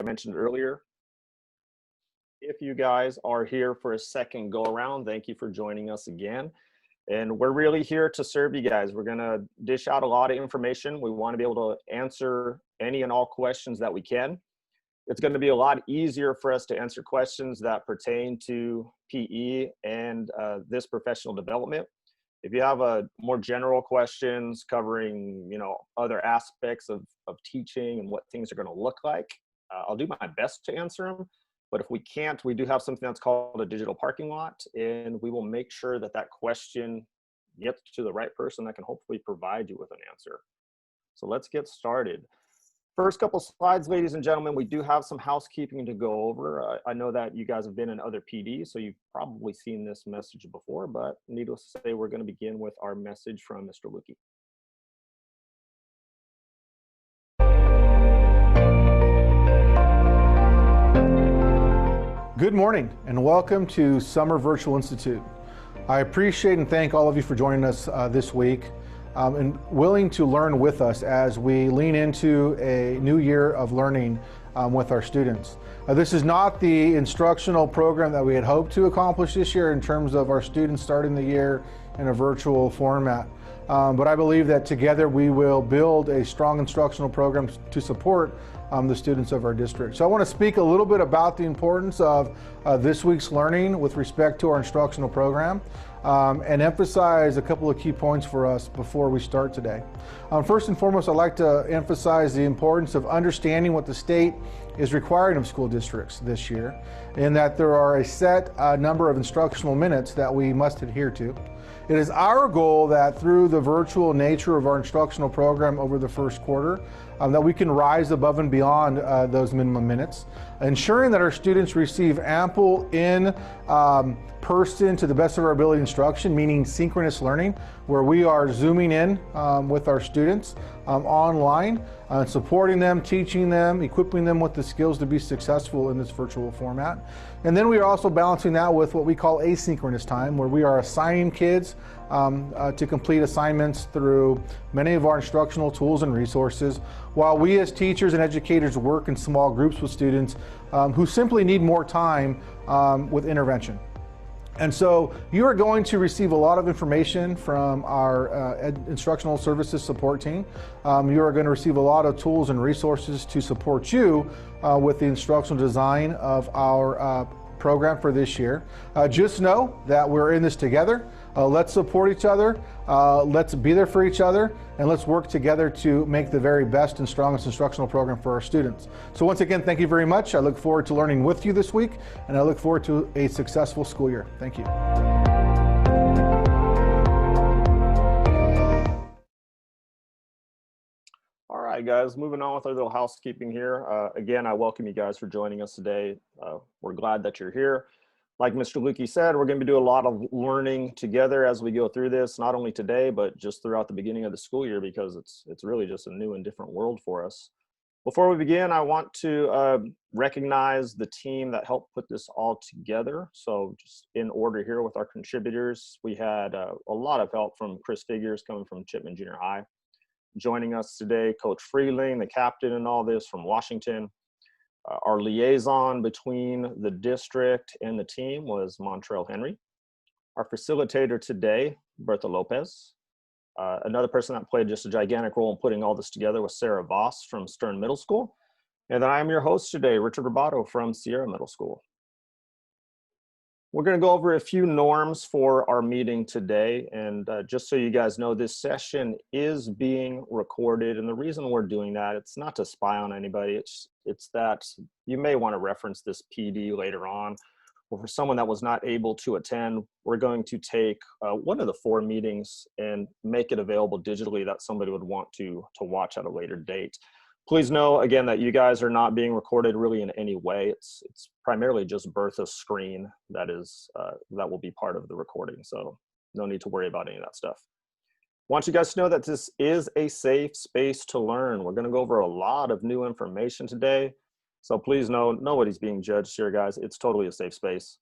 I mentioned earlier, if you guys are here for a second go around, thank you for joining us again. And we're really here to serve you guys. We're gonna dish out a lot of information. We wanna be able to answer any and all questions that we can. It's gonna be a lot easier for us to answer questions that pertain to PE and this professional development. If you have more general questions covering, other aspects of teaching and what things are gonna look like, I'll do my best to answer them. But if we can't, we do have something that's called a digital parking lot, and we will make sure that that question gets to the right person that can hopefully provide you with an answer. So let's get started. First couple slides, ladies and gentlemen, we do have some housekeeping to go over. I know that you guys have been in other PDs, so you've probably seen this message before, but needless to say, we're going to begin with our message from Mr. Lukey. Good morning and welcome to Summer Virtual Institute. I appreciate and thank all of you for joining us this week and willing to learn with us as we lean into a new year of learning with our students. This is not the instructional program that we had hoped to accomplish this year in terms of our students starting the year in a virtual format. But I believe that together we will build a strong instructional program to support the students of our district. So I want to speak a little bit about the importance of this week's learning with respect to our instructional program and emphasize a couple of key points for us before we start today. First and foremost, I'd like to emphasize the importance of understanding what the state is requiring of school districts this year, and that there are a set number of instructional minutes that we must adhere to. It is our goal that through the virtual nature of our instructional program over the first quarter, that we can rise above and beyond those minimum minutes, ensuring that our students receive ample in-person to the best of our ability instruction, meaning synchronous learning, where we are zooming in with our students online, supporting them, teaching them, equipping them with the skills to be successful in this virtual format. And then we are also balancing that with what we call asynchronous time, where we are assigning kids to complete assignments through many of our instructional tools and resources, while we as teachers and educators work in small groups with students who simply need more time with intervention. And so you are going to receive a lot of information from our instructional services support team. You are going to receive a lot of tools and resources to support you with the instructional design of our program for this year. Just know that we're in this together. Let's support each other. Let's be there for each other, and let's work together to make the very best and strongest instructional program for our students. So once again, thank you very much. I look forward to learning with you this week, and I look forward to a successful school year. Thank you. All right, guys, moving on with our little housekeeping here. Again, I welcome you guys for joining us today. We're glad that you're here. Like Mr. Lukey said, we're going to be doing a lot of learning together as we go through this, not only today, but just throughout the beginning of the school year, because it's really just a new and different world for us. Before we begin, I want to recognize the team that helped put this all together. So just in order here with our contributors, we had a lot of help from Chris Figures coming from Chipman Junior High. Joining us today, Coach Freeling, the captain in all this from Washington. Our liaison between the district and the team was Montrell Henry. Our facilitator today, Bertha Lopez. Another person that played just a gigantic role in putting all this together was Sarah Voss from Stern Middle School. And then I am your host today, Richard Robato from Sierra Middle School. We're going to go over a few norms for our meeting today. And just so you guys know, this session is being recorded. And the reason we're doing that, it's not to spy on anybody. It's that you may want to reference this PD later on. Or for someone that was not able to attend, we're going to take one of the 4 meetings and make it available digitally that somebody would want to watch at a later date. Please know, again, that you guys are not being recorded really in any way. It's primarily just Bertha's screen that will be part of the recording. So no need to worry about any of that stuff. I want you guys to know that this is a safe space to learn. We're going to go over a lot of new information today. So please know, nobody's being judged here, guys. It's totally a safe space.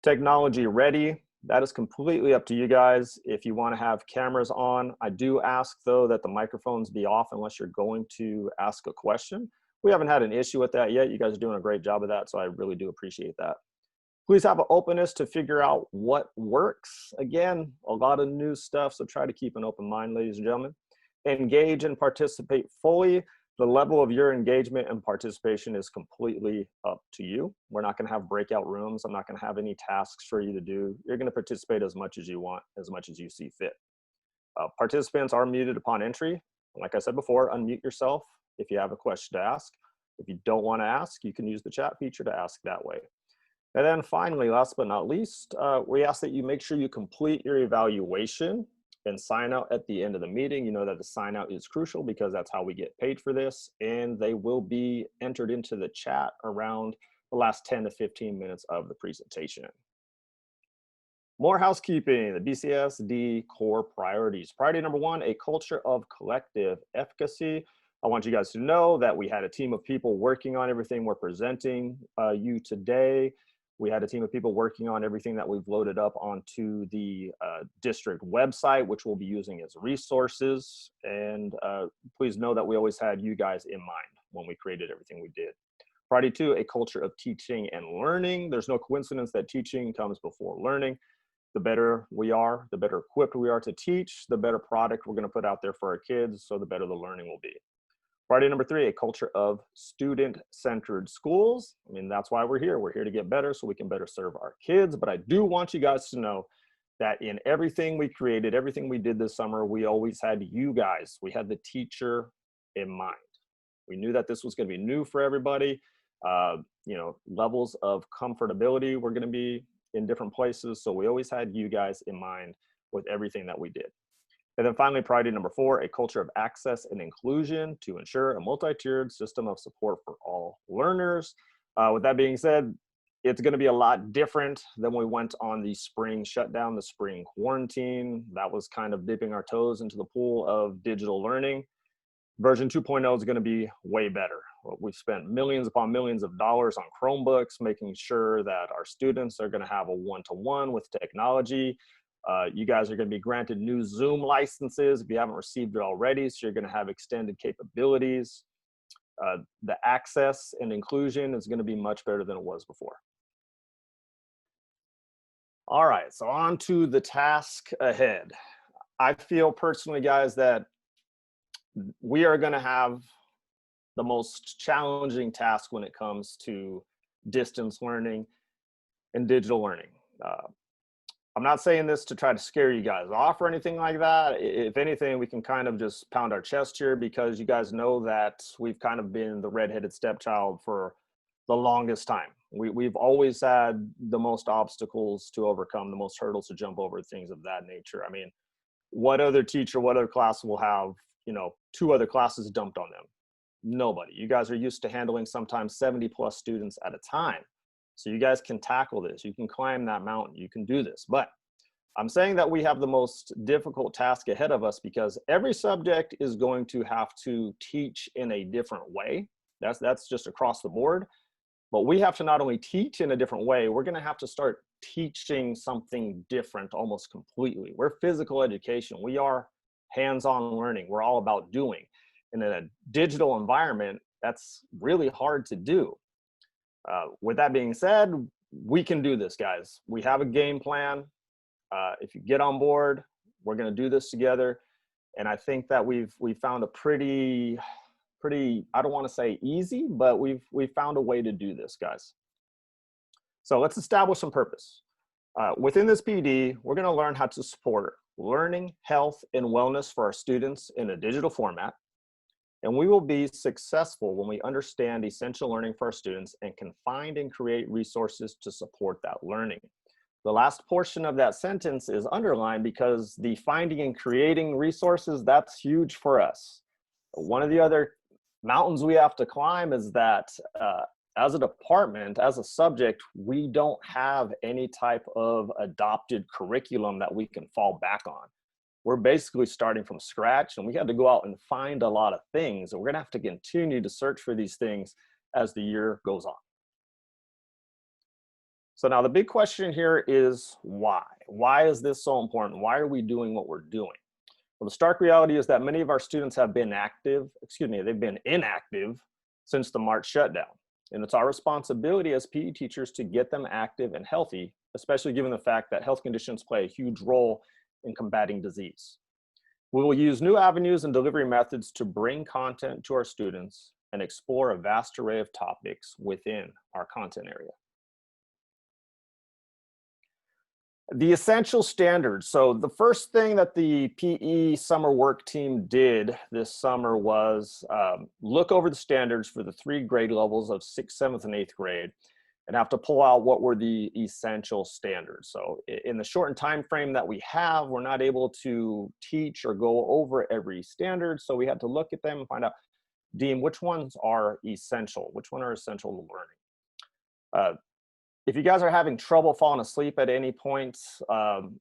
Technology ready. That is completely up to you guys. If you want to have cameras on, I do ask though that the microphones be off unless you're going to ask a question. We haven't had an issue with that yet. You guys are doing a great job of that, so I really do appreciate that. Please have an openness to figure out what works. Again, a lot of new stuff, so try to keep an open mind, ladies and gentlemen. Engage and participate fully. The level of your engagement and participation is completely up to you. We're not going to have breakout rooms. I'm not going to have any tasks for you to do. You're going to participate as much as you want, as much as you see fit. Participants are muted upon entry. Like I said before, unmute yourself if you have a question to ask. If you don't want to ask, you can use the chat feature to ask that way. And then finally, last but not least, we ask that you make sure you complete your evaluation and sign out at the end of the meeting. You know that the sign out is crucial because that's how we get paid for this, and they will be entered into the chat around the last 10 to 15 minutes of the presentation. More housekeeping, the BCSD core priorities. Priority number 1, a culture of collective efficacy. I want you guys to know that we had a team of people working on everything we're presenting you today. We had a team of people working on everything that we've loaded up onto the district website, which we'll be using as resources. And please know that we always had you guys in mind when we created everything we did. Priority 2, a culture of teaching and learning. There's no coincidence that teaching comes before learning. The better we are, the better equipped we are to teach, the better product we're going to put out there for our kids, so the better the learning will be. Priority number 3, a culture of student-centered schools. I mean, that's why we're here. We're here to get better so we can better serve our kids. But I do want you guys to know that in everything we created, everything we did this summer, we always had you guys. We had the teacher in mind. We knew that this was going to be new for everybody. You know, levels of comfortability were going to be in different places. So we always had you guys in mind with everything that we did. And then finally, priority number 4, a culture of access and inclusion to ensure a multi-tiered system of support for all learners. With that being said, it's going to be a lot different than we went on the spring shutdown, the spring quarantine. That was kind of dipping our toes into the pool of digital learning. Version 2.0 is going to be way better. We've spent millions upon millions of dollars on Chromebooks, making sure that our students are going to have a one-to-one with technology. You guys are going to be granted new Zoom licenses if you haven't received it already, so you're going to have extended capabilities. The access and inclusion is going to be much better than it was before. All right, so on to the task ahead. I feel personally, guys, that we are going to have the most challenging task when it comes to distance learning and digital learning. I'm not saying this to try to scare you guys off or anything like that. If anything, we can kind of just pound our chest here because you guys know that we've kind of been the redheaded stepchild for the longest time. We've always had the most obstacles to overcome, the most hurdles to jump over, things of that nature. I mean, what other teacher, what other class will have, you know, 2 other classes dumped on them? Nobody. You guys are used to handling sometimes 70+ students at a time. So you guys can tackle this. You can climb that mountain. You can do this. But I'm saying that we have the most difficult task ahead of us because every subject is going to have to teach in a different way. That's just across the board. But we have to not only teach in a different way, we're going to have to start teaching something different almost completely. We're physical education. We are hands-on learning. We're all about doing. And in a digital environment, that's really hard to do. With that being said, we can do this, guys. We have a game plan. If you get on board, we're going to do this together. And I think that we've found a pretty, I don't want to say easy, but we've found a way to do this, guys. So let's establish some purpose. Within this PD, we're going to learn how to support learning, health, and wellness for our students in a digital format. And we will be successful when we understand essential learning for our students and can find and create resources to support that learning. The last portion of that sentence is underlined because the finding and creating resources, that's huge for us. One of the other mountains we have to climb is that as a department, as a subject, we don't have any type of adopted curriculum that we can fall back on. We're basically starting from scratch, and we had to go out and find a lot of things. And we're gonna have to continue to search for these things as the year goes on. So now the big question here is why? Why is this so important? Why are we doing what we're doing? Well, the stark reality is that many of our students have been inactive since the March shutdown. And it's our responsibility as PE teachers to get them active and healthy, especially given the fact that health conditions play a huge role in combating disease. We will use new avenues and delivery methods to bring content to our students and explore a vast array of topics within our content area. The essential standards. So the first thing that the PE summer work team did this summer was look over the standards for the 3 grade levels of 6th, 7th, and 8th grade, and have to pull out what were the essential standards. So in the shortened time frame that we have, we're not able to teach or go over every standard. So we had to look at them and find out, Dean, which ones are essential? Which one are essential to learning? If you guys are having trouble falling asleep at any point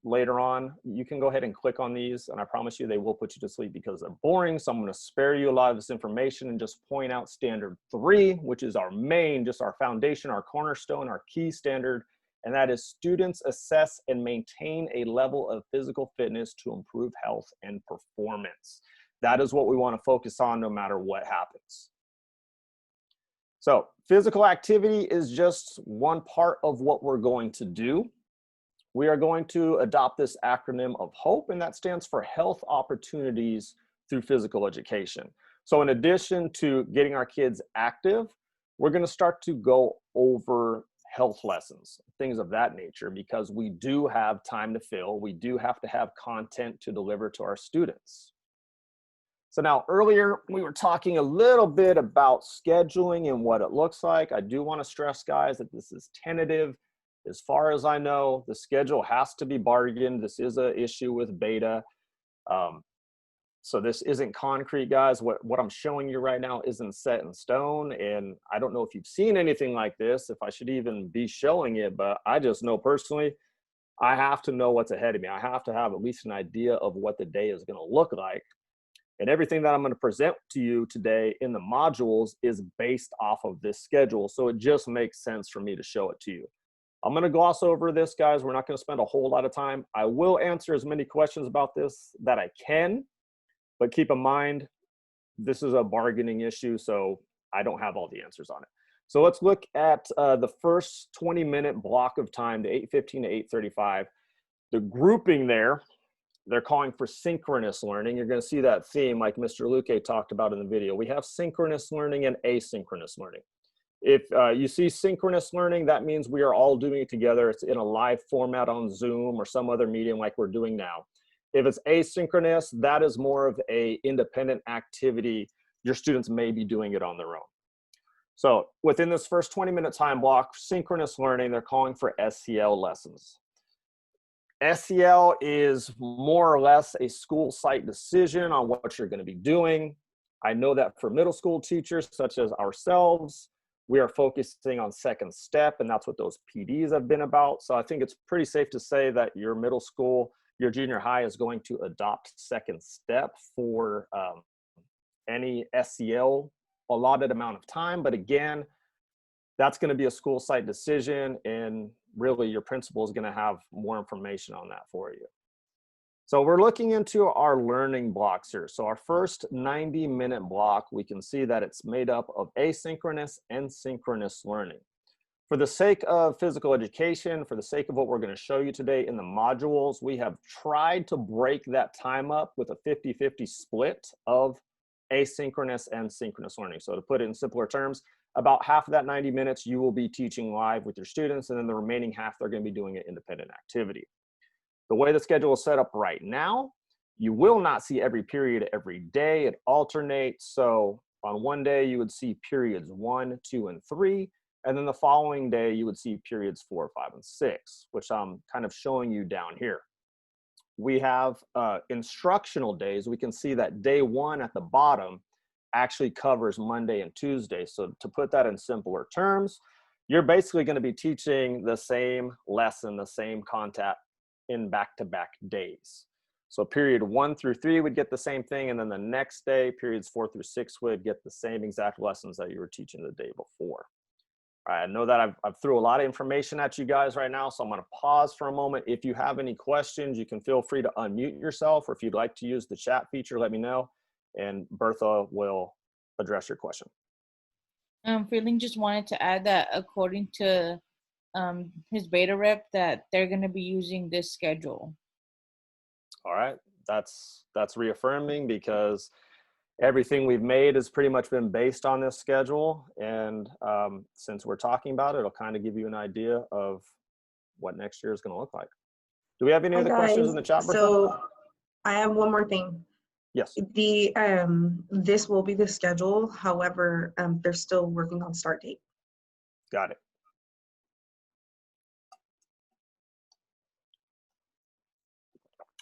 later on, you can go ahead and click on these, and I promise you they will put you to sleep because they're boring. So I'm going to spare you a lot of this information and just point out standard 3, which is our main, just our foundation, our cornerstone, our key standard, and that is students assess and maintain a level of physical fitness to improve health and performance. That is what we want to focus on no matter what happens. So physical activity is just one part of what we're going to do. We are going to adopt this acronym of HOPE, and that stands for Health Opportunities Through Physical Education. So in addition to getting our kids active, we're going to start to go over health lessons, things of that nature, because we do have time to fill. We do have to have content to deliver to our students. So now earlier we were talking a little bit about scheduling and what it looks like. I do want to stress, guys, that this is tentative. As far as I know, the schedule has to be bargained. This is an issue with beta. So this isn't concrete, guys. What I'm showing you right now isn't set in stone. And I don't know if you've seen anything like this, if I should even be showing it, but I just know personally, I have to know what's ahead of me. I have to have at least an idea of what the day is going to look like. And everything that I'm going to present to you today in the modules is based off of this schedule. So it just makes sense for me to show it to you. I'm going to gloss over this, guys. We're not going to spend a whole lot of time. I will answer as many questions about this that I can, but keep in mind, this is a bargaining issue, so I don't have all the answers on it. So let's look at the first 20-minute block of time, the 8:15 to 8:35. The grouping there, they're calling for synchronous learning. You're going to see that theme like Mr. Luque talked about in the video. We have synchronous learning and asynchronous learning. If you see synchronous learning, that means we are all doing it together. It's in a live format on Zoom or some other medium like we're doing now. If it's asynchronous, that is more of an independent activity. Your students may be doing it on their own. So within this first 20-minute time block, synchronous learning, they're calling for SEL lessons. SEL is more or less a school site decision on what you're going to be doing. I know that for middle school teachers such as ourselves, we are focusing on second step, and that's what those PDs have been about. So I think it's pretty safe to say that your middle school, your junior high is going to adopt second step for any SEL allotted amount of time. But again, that's going to be a school site decision, and really your principal is going to have more information on that for you. So we're looking into our learning blocks here. So our first 90-minute block, we can see that it's made up of asynchronous and synchronous learning. For the sake of physical education, for the sake of what we're going to show you today in the modules, we have tried to break that time up with a 50-50 split of asynchronous and synchronous learning. So to put it in simpler terms, about half of that 90 minutes you will be teaching live with your students, and then the remaining half they're going to be doing an independent activity. The way the schedule is set up right now, you will not see every period every day. It alternates. So on one day you would see periods 1, 2, and 3, and then the following day you would see periods 4, 5, and 6, which I'm kind of showing you down here. We have instructional days. We can see that day 1 at the bottom actually covers Monday and Tuesday. So to put that in simpler terms, you're basically going to be teaching the same lesson, the same content in back-to-back days. So period 1 through 3 would get the same thing, and then the next day, periods 4 through 6 would get the same exact lessons that you were teaching the day before. All right, I know that I've threw a lot of information at you guys right now, so I'm going to pause for a moment. If you have any questions, you can feel free to unmute yourself, or if you'd like to use the chat feature, let me know, and Bertha will address your question. Freeling just wanted to add that according to his beta rep that they're going to be using this schedule. All right, that's reaffirming, because everything we've made has pretty much been based on this schedule. And since we're talking about it, it'll kind of give you an idea of what next year is going to look like. Do we have any Hi other questions guys. in the chat, Bertha? So I have one more thing. Yes. This will be the schedule. However, they're still working on start date. Got it.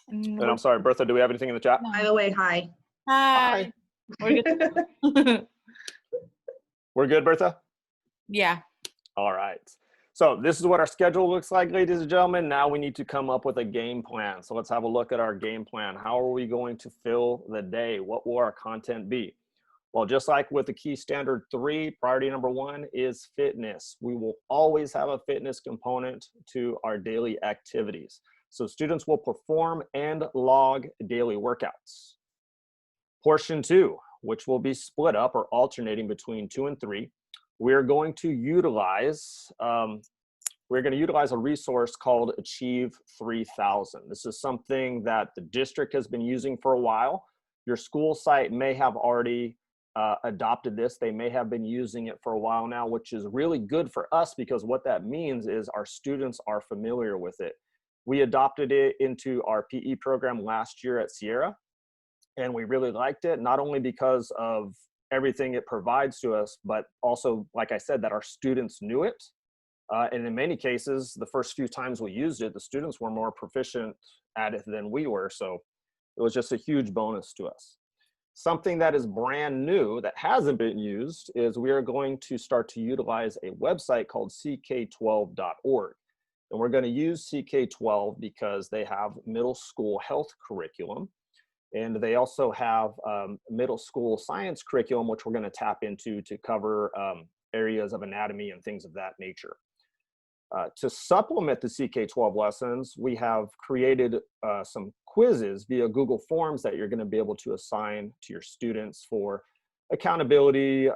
And I'm sorry, Bertha, do we have anything in the chat? By the way, hi. Hi. We're good. We're good, Bertha? Yeah. All right. So this is what our schedule looks like, ladies and gentlemen. Now we need to come up with a game plan. So let's have a look at our game plan. How are we going to fill the day? What will our content be? Well, just like with the key standard 3, priority number 1 is fitness. We will always have a fitness component to our daily activities. So students will perform and log daily workouts. Portion 2, which will be split up or alternating between 2 and 3, we're going to utilize a resource called Achieve 3000. This is something that the district has been using for a while. Your school site may have already adopted this. They may have been using it for a while now, which is really good for us, because what that means is our students are familiar with it. We adopted it into our PE program last year at Sierra, and we really liked it, not only because of everything it provides to us, but also, like I said, that our students knew it. And in many cases, the first few times we used it, the students were more proficient at it than we were. So it was just a huge bonus to us. Something that is brand new that hasn't been used is we are going to start to utilize a website called ck12.org. And we're going to use CK12 because they have middle school health curriculum. And they also have middle school science curriculum, which we're going to tap into to cover areas of anatomy and things of that nature. To supplement the CK12 lessons, we have created some quizzes via Google Forms that you're going to be able to assign to your students for accountability,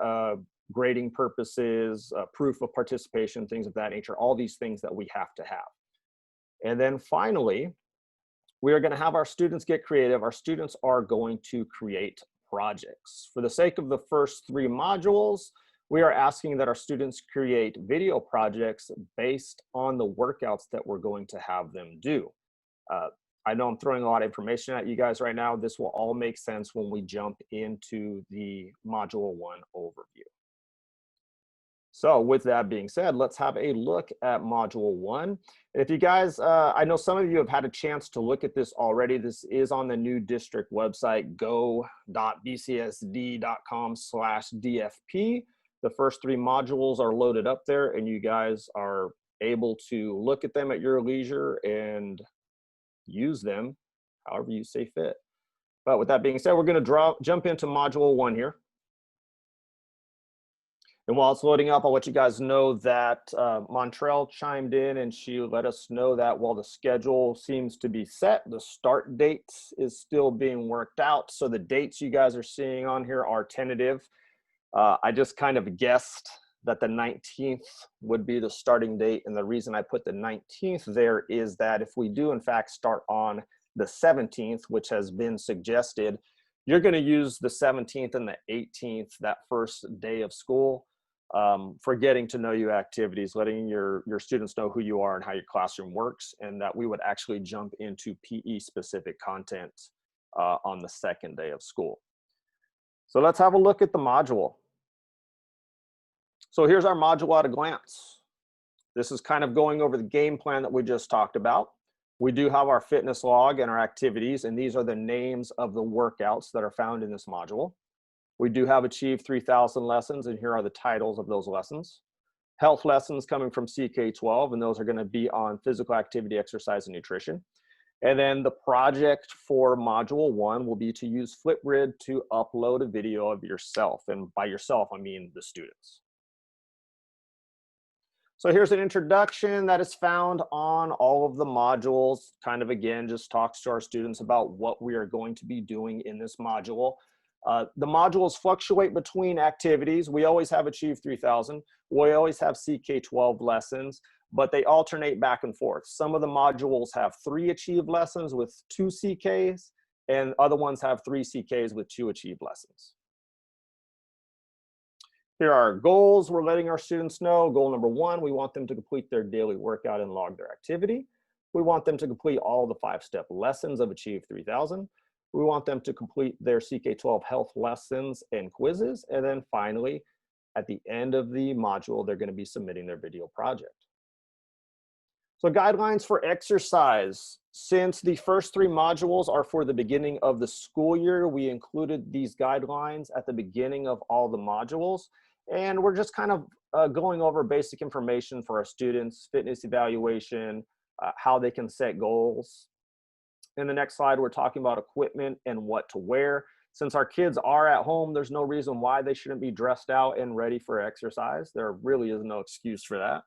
grading purposes, proof of participation, things of that nature, all these things that we have to have. And then finally, we are going to have our students get creative. Our students are going to create projects. For the sake of the first 3 modules, we are asking that our students create video projects based on the workouts that we're going to have them do. I know I'm throwing a lot of information at you guys right now. This will all make sense when we jump into the Module 1 overview. So with that being said, let's have a look at Module 1. If you guys, I know some of you have had a chance to look at this already. This is on the new district website, go.bcsd.com/DFP. The first 3 modules are loaded up there, and you guys are able to look at them at your leisure and use them however you see fit. But with that being said, we're going to jump into Module 1 here. And while it's loading up, I'll let you guys know that Montrell chimed in and she let us know that while the schedule seems to be set, the start date is still being worked out. So the dates you guys are seeing on here are tentative. I just kind of guessed that the 19th would be the starting date. And the reason I put the 19th there is that if we do in fact start on the 17th, which has been suggested, you're going to use the 17th and the 18th, that first day of school, for getting to know you activities, letting your students know who you are and how your classroom works, and that we would actually jump into PE specific content on the second day of school. So let's have a look at the module. So here's our module at a glance. This is kind of going over the game plan that we just talked about. We do have our fitness log and our activities, and these are the names of the workouts that are found in this module. We do have Achieve 3000 lessons, and here are the titles of those lessons. Health lessons coming from CK12, and those are going to be on physical activity, exercise, and nutrition. And then the project for Module 1 will be to use Flipgrid to upload a video of yourself. And by yourself, I mean the students. So here's an introduction that is found on all of the modules. Kind of, again, just talks to our students about what we are going to be doing in this module. The modules fluctuate between activities. We always have Achieve 3000. We always have CK12 lessons, but they alternate back and forth. Some of the modules have 3 Achieve lessons with 2 CKs, and other ones have 3 CKs with 2 Achieve lessons. Here are our goals we're letting our students know. Goal number 1, we want them to complete their daily workout and log their activity. We want them to complete all the 5-step lessons of Achieve 3000. We want them to complete their CK12 health lessons and quizzes. And then finally, at the end of the module, they're going to be submitting their video project. So guidelines for exercise. Since the first 3 modules are for the beginning of the school year, we included these guidelines at the beginning of all the modules. And we're just kind of going over basic information for our students, fitness evaluation, how they can set goals. In the next slide, we're talking about equipment and what to wear. Since our kids are at home, there's no reason why they shouldn't be dressed out and ready for exercise. There really is no excuse for that.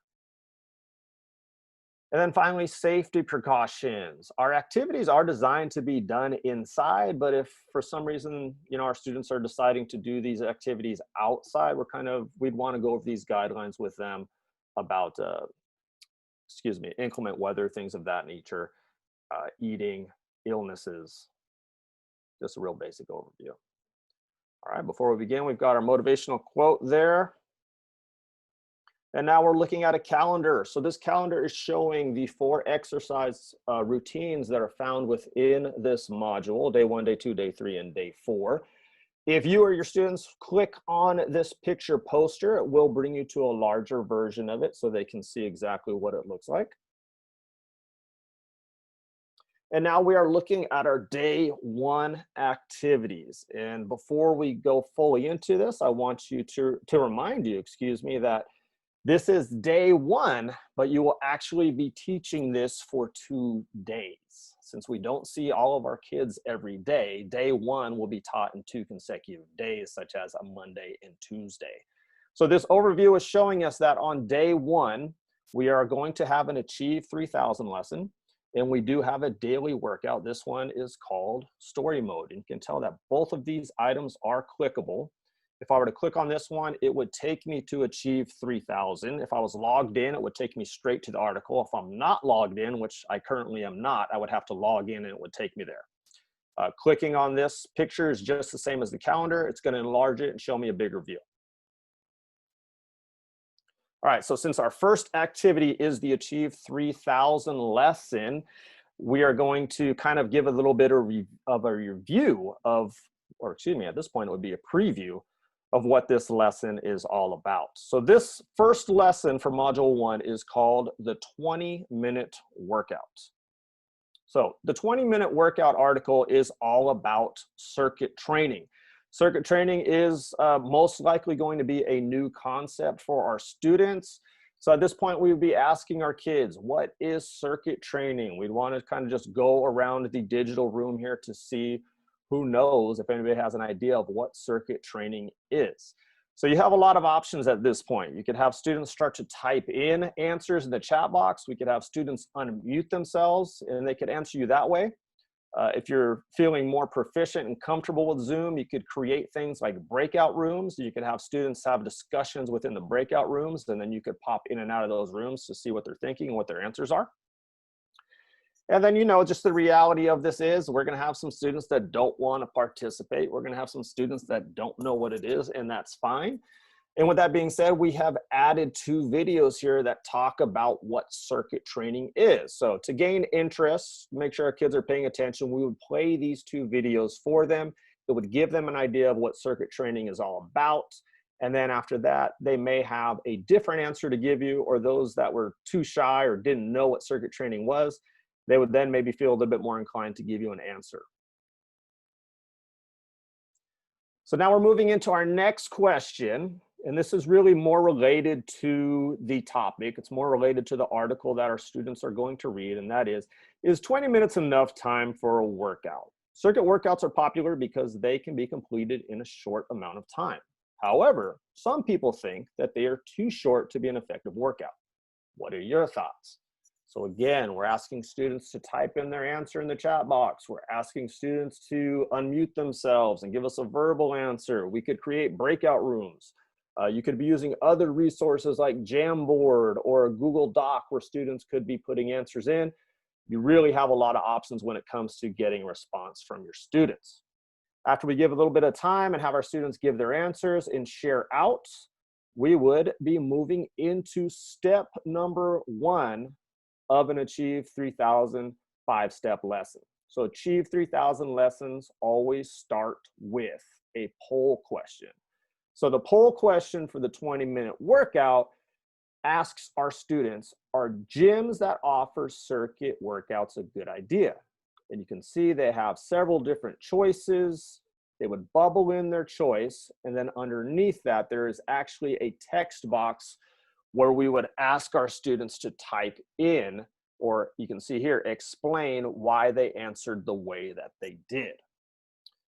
And then finally, safety precautions. Our activities are designed to be done inside, but if for some reason, our students are deciding to do these activities outside, we'd want to go over these guidelines with them about, inclement weather, things of that nature, eating, illnesses, just a real basic overview. All right, before we begin, we've got our motivational quote there. And now we're looking at a calendar. So this calendar is showing the 4 exercise routines that are found within this module, day 1, day 2, day 3, and day 4. If you or your students click on this picture poster, it will bring you to a larger version of it so they can see exactly what it looks like. And now we are looking at our day 1 activities. And before we go fully into this, I want you to remind you, that this is day 1, but you will actually be teaching this for 2 days. Since we don't see all of our kids every day, day 1 will be taught in 2 consecutive days, such as a Monday and Tuesday. So this overview is showing us that on day 1, we are going to have an Achieve 3000 lesson, and we do have a daily workout. This one is called Story Mode, and you can tell that both of these items are clickable. If I were to click on this one, it would take me to Achieve 3000. If I was logged in, it would take me straight to the article. If I'm not logged in, which I currently am not, I would have to log in and it would take me there. Clicking on this picture is just the same as the calendar. It's going to enlarge it and show me a bigger view. All right, so since our first activity is the Achieve 3000 lesson, we are going to kind of give a little bit of a review of, or excuse me, at this point it would be a preview of what this lesson is all about. So this first lesson for Module 1 is called the 20-minute workout. So the 20-minute workout article is all about circuit training. Circuit training is most likely going to be a new concept for our students. So at this point, we would be asking our kids, what is circuit training? We'd want to kind of just go around the digital room here to see who knows if anybody has an idea of what circuit training is. So you have a lot of options at this point. You could have students start to type in answers in the chat box. We could have students unmute themselves and they could answer you that way. If you're feeling more proficient and comfortable with Zoom, you could create things like breakout rooms. You could have students have discussions within the breakout rooms, and then you could pop in and out of those rooms to see what they're thinking and what their answers are. And then, just the reality of this is we're going to have some students that don't want to participate. We're going to have some students that don't know what it is, and that's fine. And with that being said, we have added 2 videos here that talk about what circuit training is. So to gain interest, make sure our kids are paying attention, we would play these 2 videos for them. It would give them an idea of what circuit training is all about. And then after that, they may have a different answer to give you, or those that were too shy or didn't know what circuit training was, they would then maybe feel a little bit more inclined to give you an answer. So now we're moving into our next question, and this is really more related to the topic. It's more related to the article that our students are going to read, and that is 20 minutes enough time for a workout? Circuit workouts are popular because they can be completed in a short amount of time. However, some people think that they are too short to be an effective workout. What are your thoughts? So again, we're asking students to type in their answer in the chat box. We're asking students to unmute themselves and give us a verbal answer. We could create breakout rooms. You could be using other resources like Jamboard or a Google Doc where students could be putting answers in. You really have a lot of options when it comes to getting response from your students. After we give a little bit of time and have our students give their answers and share out, we would be moving into step number 1 of an Achieve 3000 5-step lesson. So Achieve 3000 lessons always start with a poll question. So the poll question for the 20-minute workout asks our students, are gyms that offer circuit workouts a good idea? And you can see they have several different choices. They would bubble in their choice, and then underneath that, there is actually a text box where we would ask our students to type in, or you can see here, explain why they answered the way that they did.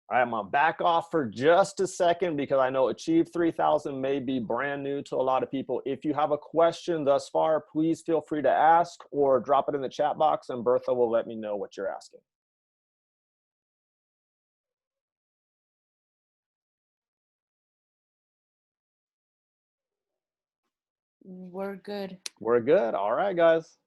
All right, I'm gonna back off for just a second because I know Achieve 3000 may be brand new to a lot of people. If you have a question thus far, please feel free to ask or drop it in the chat box and Bertha will let me know what you're asking. We're good. We're good. All right, guys.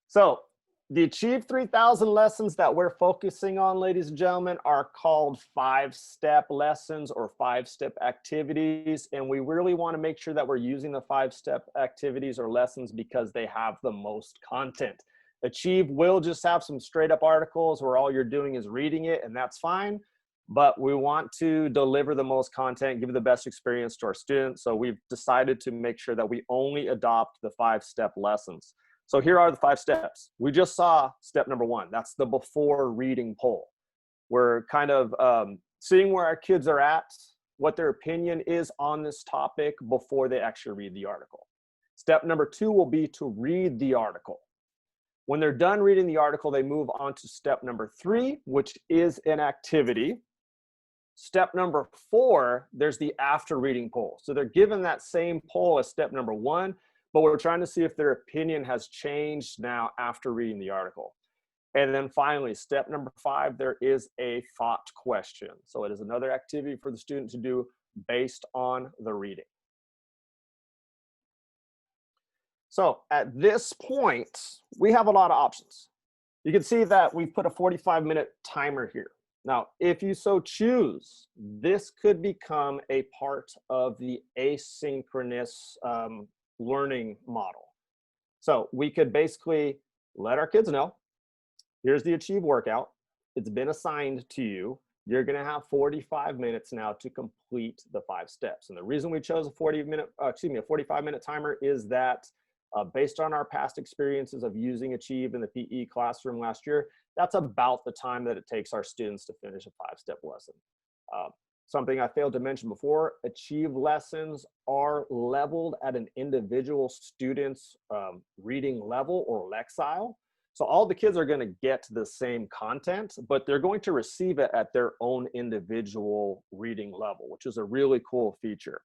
So the Achieve 3000 lessons that we're focusing on, ladies and gentlemen, are called 5-step lessons or 5-step activities. And we really want to make sure that we're using the 5-step activities or lessons because they have the most content. Achieve will just have some straight up articles where all you're doing is reading it, and that's fine. But we want to deliver the most content, give the best experience to our students. So we've decided to make sure that we only adopt the 5-step lessons. So here are the 5 steps. We just saw step number 1. That's the before reading poll. We're kind of seeing where our kids are at, what their opinion is on this topic before they actually read the article. Step number 2 will be to read the article. When they're done reading the article, they move on to step number 3, which is an activity. Step number 4, there's the after reading poll. So they're given that same poll as step number 1, but we're trying to see if their opinion has changed now after reading the article. And then finally, step number 5, there is a thought question. So it is another activity for the student to do based on the reading. So at this point, we have a lot of options. You can see that we've put a 45-minute timer here. Now, if you so choose, this could become a part of the asynchronous learning model. So we could basically let our kids know, here's the Achieve workout. It's been assigned to you. You're gonna have 45 minutes now to complete the 5 steps. And the reason we chose a 45-minute timer is that based on our past experiences of using Achieve in the PE classroom last year, that's about the time that it takes our students to finish a 5-step lesson. Something I failed to mention before, Achieve lessons are leveled at an individual student's reading level or lexile. So all the kids are gonna get the same content, but they're going to receive it at their own individual reading level, which is a really cool feature.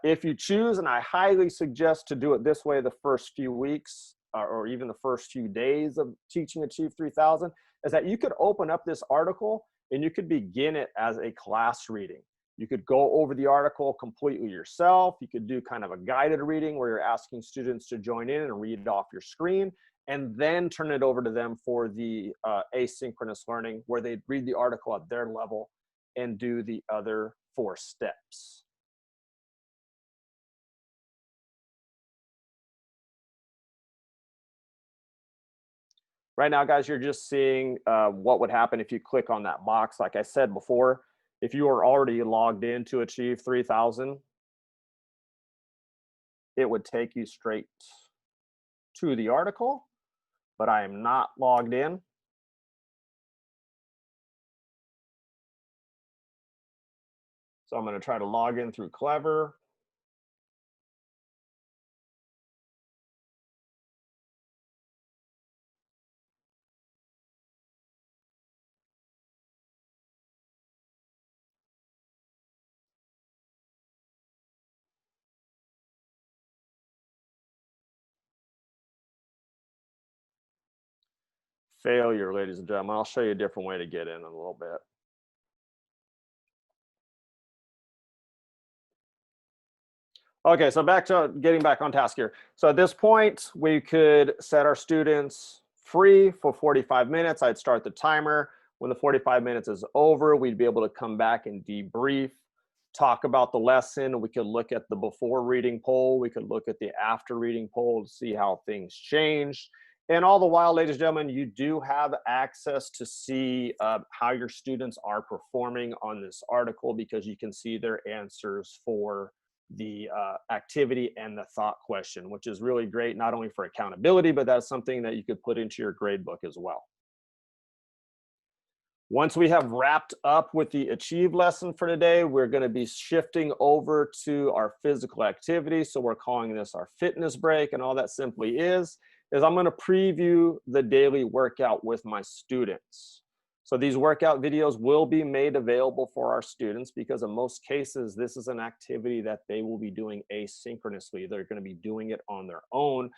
If you choose, and I highly suggest to do it this way the first few weeks or even the first few days of teaching Achieve 3000, is that you could open up this article and you could begin it as a class reading. You could go over the article completely yourself. You could do kind of a guided reading where you're asking students to join in and read it off your screen, and then turn it over to them for the asynchronous learning where they read the article at their level and do the other 4 steps. Right now, guys, you're just seeing what would happen if you click on that box. Like I said before, if you are already logged in to Achieve 3000, it would take you straight to the article, but I am not logged in. So I'm going to try to log in through Clever. failure, ladies and gentlemen. I'll show you a different way to get in a little bit. Okay, so back to getting back on task here. So at this point, we could set our students free for 45 minutes. I'd start the timer. When the 45 minutes is over, we'd be able to come back and debrief, talk about the lesson. We could look at the before reading poll. We could look at the after reading poll to see how things changed. And all the while, ladies and gentlemen, you do have access to see how your students are performing on this article, because you can see their answers for the activity and the thought question, which is really great, not only for accountability, but that's something that you could put into your grade book as well. Once we have wrapped up with the Achieve lesson for today, we're going to be shifting over to our physical activity. So we're calling this our fitness break, and all that simply is I'm going to preview the daily workout with my students. So these workout videos will be made available for our students, because in most cases, this is an activity that they will be doing asynchronously. They're going to be doing it on their own,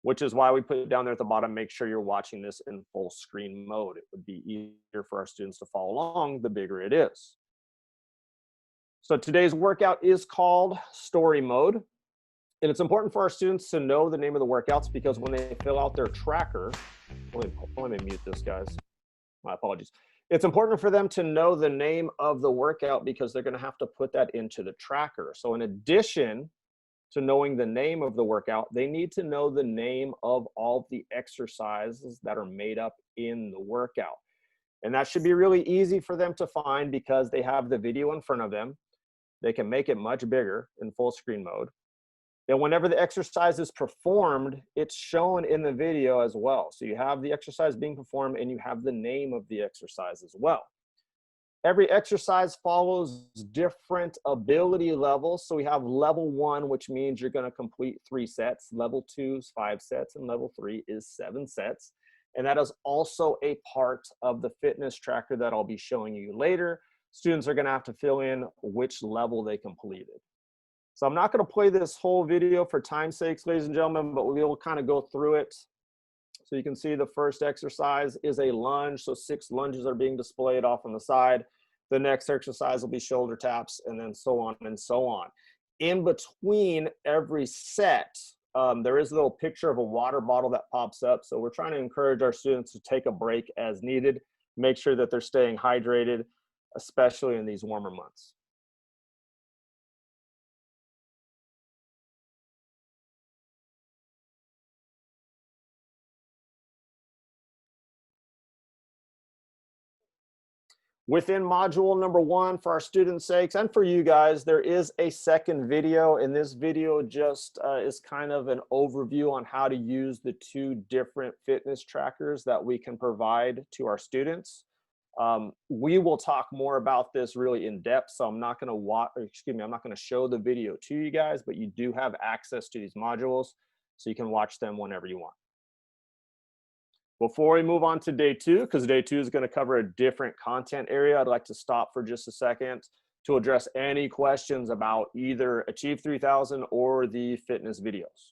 which is why we put it down there at the bottom. Make sure you're watching this in full screen mode. It would be easier for our students to follow along the bigger it is. So today's workout is called Story Mode. And it's important for our students to know the name of the workouts, because when they fill out their tracker, let me mute this, guys. My apologies. It's important for them to know the name of the workout, because they're going to have to put that into the tracker. So in addition to knowing the name of the workout, they need to know the name of all the exercises that are made up in the workout. And that should be really easy for them to find, because they have the video in front of them. They can make it much bigger in full screen mode. And whenever the exercise is performed, it's shown in the video as well. So you have the exercise being performed, and you have the name of the exercise as well. Every exercise follows different ability levels. So we have level 1, which means you're going to complete 3 sets. Level 2 is 5 sets, and level 3 is 7 sets. And that is also a part of the fitness tracker that I'll be showing you later. Students are going to have to fill in which level they completed. So I'm not going to play this whole video for time's sake, ladies and gentlemen, but we will kind of go through it. So you can see the first exercise is a lunge. So 6 lunges are being displayed off on the side. The next exercise will be shoulder taps, and then so on and so on. In between every set, there is a little picture of a water bottle that pops up. So we're trying to encourage our students to take a break as needed, make sure that they're staying hydrated, especially in these warmer months. Within module number 1, for our students' sakes and for you guys, there is a second video, and this video just is kind of an overview on how to use the 2 different fitness trackers that we can provide to our students. We will talk more about this really in depth, so I'm not going to show the video to you guys, but you do have access to these modules, so you can watch them whenever you want. Before we move on to day 2, because day 2 is going to cover a different content area, I'd like to stop for just a second to address any questions about either Achieve 3000 or the fitness videos.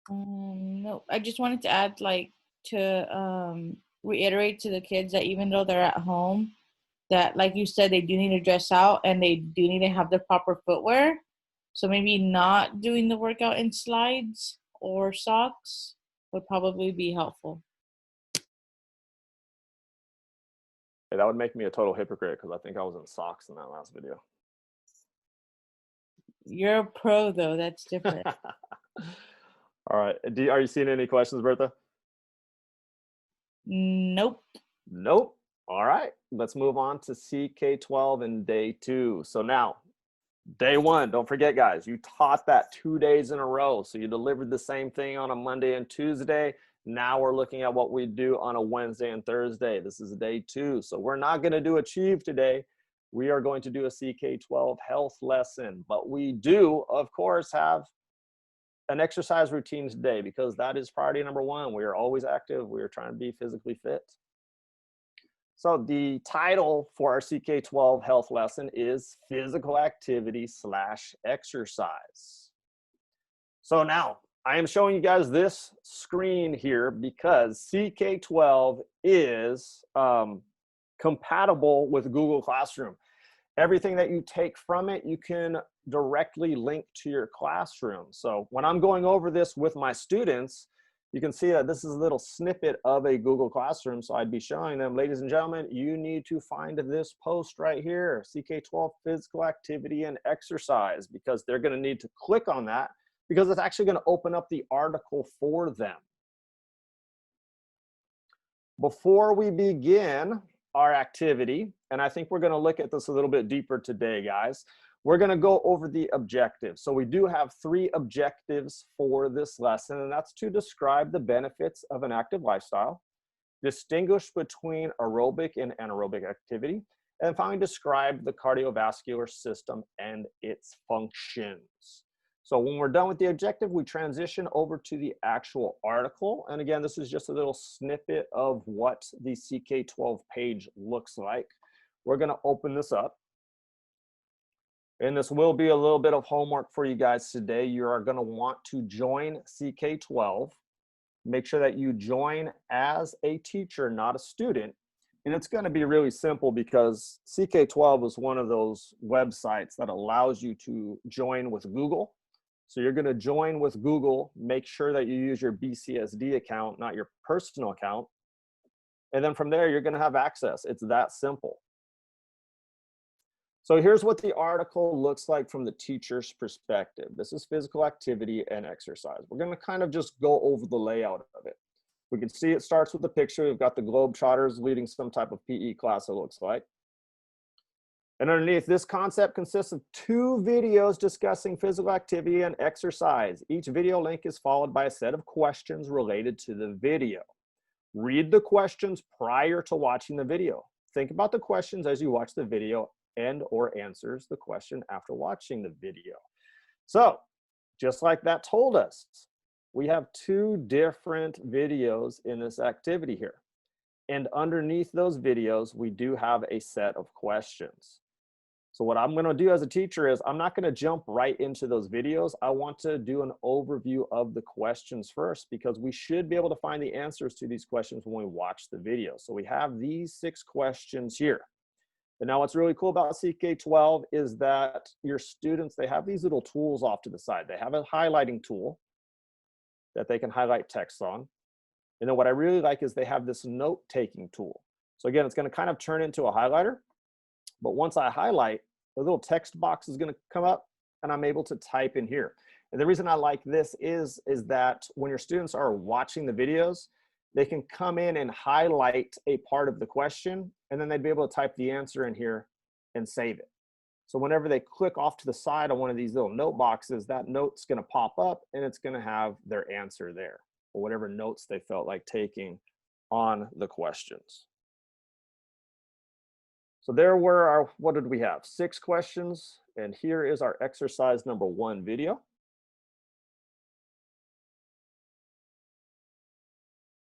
No, I just wanted to add, to reiterate to the kids that even though they're at home, that, like you said, they do need to dress out, and they do need to have the proper footwear. So maybe not doing the workout in slides or socks would probably be helpful. Hey, that would make me a total hypocrite, because I think I was in socks in that last video. You're a pro, though. That's different. All right. Are you seeing any questions, Bertha? Nope. Nope. All right. Let's move on to CK12 and day 2. So now, day 1, don't forget, guys, you taught that 2 days in a row. So you delivered the same thing on a Monday and Tuesday. Now we're looking at what we do on a Wednesday and Thursday. This is day 2. So we're not going to do Achieve today. We are going to do a CK12 health lesson. But we do, of course, have an exercise routine today, because that is priority number 1. We are always active. We are trying to be physically fit. So the title for our CK12 health lesson is Physical Activity / Exercise. So now, I am showing you guys this screen here because CK12 is compatible with Google Classroom. Everything that you take from it, you can directly link to your classroom. So when I'm going over this with my students, you can see that this is a little snippet of a Google Classroom. So I'd be showing them, ladies and gentlemen, you need to find this post right here, CK12 physical activity and exercise, because they're going to need to click on that because it's actually going to open up the article for them. Before we begin our activity, and I think we're going to look at this a little bit deeper today, guys, we're going to go over the objectives. So we do have 3 objectives for this lesson, and that's to describe the benefits of an active lifestyle, distinguish between aerobic and anaerobic activity, and finally describe the cardiovascular system and its functions. So when we're done with the objective, we transition over to the actual article. And again, this is just a little snippet of what the CK12 page looks like. We're going to open this up. And this will be a little bit of homework for you guys today. You are going to want to join CK12. Make sure that you join as a teacher, not a student. And it's going to be really simple because CK12 is one of those websites that allows you to join with Google. So you're going to join with Google, make sure that you use your BCSD account, not your personal account. And then from there, you're going to have access. It's that simple. So here's what the article looks like from the teacher's perspective. This is physical activity and exercise. We're going to kind of just go over the layout of it. We can see it starts with the picture. We've got the Globetrotters leading some type of PE class, it looks like. And underneath, this concept consists of 2 videos discussing physical activity and exercise. Each video link is followed by a set of questions related to the video. Read the questions prior to watching the video. Think about the questions as you watch the video and/or answers the question after watching the video. So, just like that told us, we have 2 different videos in this activity here. And underneath those videos, we do have a set of questions. So what I'm going to do as a teacher is I'm not going to jump right into those videos. I want to do an overview of the questions first because we should be able to find the answers to these questions when we watch the video. So we have these 6 questions here. And now what's really cool about CK12 is that your students, they have these little tools off to the side. They have a highlighting tool that they can highlight text on. And then what I really like is they have this note-taking tool. So again, it's going to kind of turn into a highlighter. But once I highlight, the little text box is going to come up and I'm able to type in here. And the reason I like this is that when your students are watching the videos, they can come in and highlight a part of the question, and then they'd be able to type the answer in here and save it. So whenever they click off to the side on one of these little note boxes, that note's going to pop up and it's going to have their answer there, or whatever notes they felt like taking on the questions. So there were our, what did we have? 6 questions, and here is our exercise number 1 video.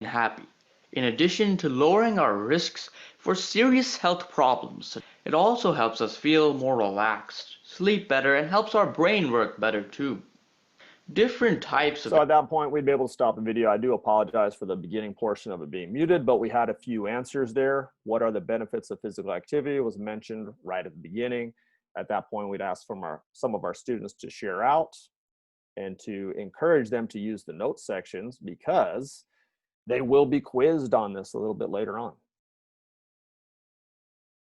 Happy. In addition to lowering our risks for serious health problems, it also helps us feel more relaxed, sleep better, and helps our brain work better too. Different types of... So at that point, we'd be able to stop the video. I do apologize for the beginning portion of it being muted, but we had a few answers there. What are the benefits of physical activity was mentioned right at the beginning. At that point, we'd ask from some of our students to share out and to encourage them to use the notes sections because they will be quizzed on this a little bit later on.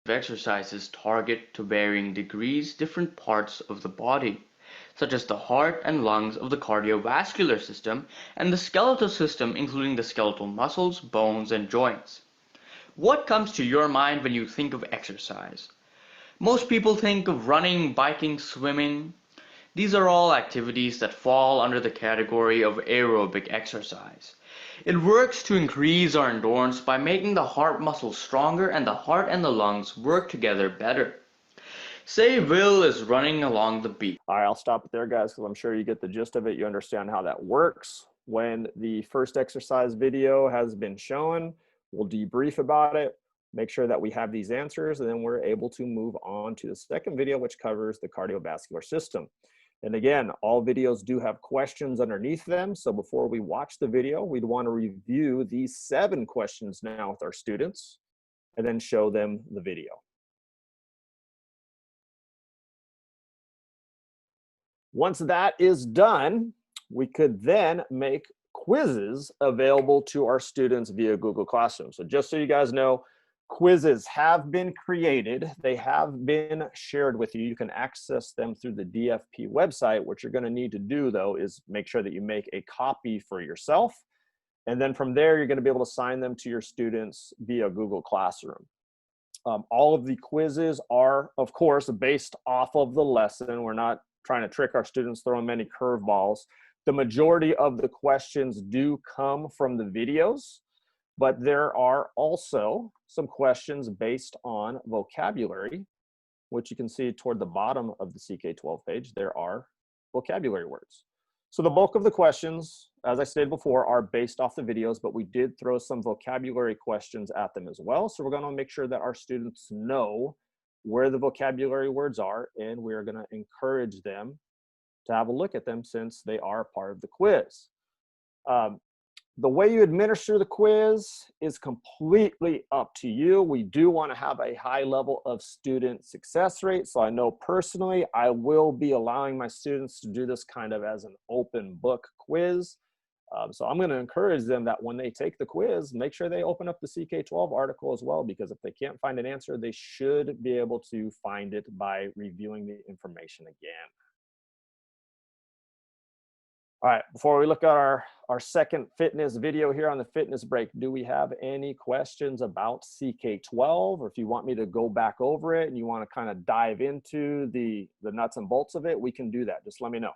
Exercises target to varying degrees different parts of the body, such as the heart and lungs of the cardiovascular system and the skeletal system, including the skeletal muscles, bones, and joints. What comes to your mind when you think of exercise? Most people think of running, biking, swimming. These are all activities that fall under the category of aerobic exercise. It works to increase our endurance by making the heart muscles stronger and the heart and the lungs work together better. Say Will is running along the beach. All right, I'll stop it there, guys, because I'm sure you get the gist of it. You understand how that works. When the first exercise video has been shown, we'll debrief about it, make sure that we have these answers, and then we're able to move on to the second video, which covers the cardiovascular system. And again, all videos do have questions underneath them. So before we watch the video, we'd want to review these 7 questions now with our students and then show them the video. Once that is done, we could then make quizzes available to our students via Google Classroom. So just so you guys know, quizzes have been created. They have been shared with you. You can access them through the DFP website. What you're going to need to do, though, is make sure that you make a copy for yourself. And then from there, you're going to be able to assign them to your students via Google Classroom. All of the quizzes are, of course, based off of the lesson. We're not trying to trick our students, throwing many curveballs. The majority of the questions do come from the videos, but there are also some questions based on vocabulary, which you can see toward the bottom of the CK12 page. There are vocabulary words. So the bulk of the questions, as I stated before, are based off the videos, but we did throw some vocabulary questions at them as well. So we're going to make sure that our students know where the vocabulary words are, and we're going to encourage them to have a look at them since they are part of the quiz. The way you administer the quiz is completely up to you. We do want to have a high level of student success rate. So I know personally, I will be allowing my students to do this kind of as an open book quiz. So I'm going to encourage them that when they take the quiz, make sure they open up the CK12 article as well, because if they can't find an answer, they should be able to find it by reviewing the information again. All right, before we look at our second fitness video here on the fitness break, do we have any questions about CK12? Or if you want me to go back over it and you want to kind of dive into the nuts and bolts of it, we can do that. Just let me know.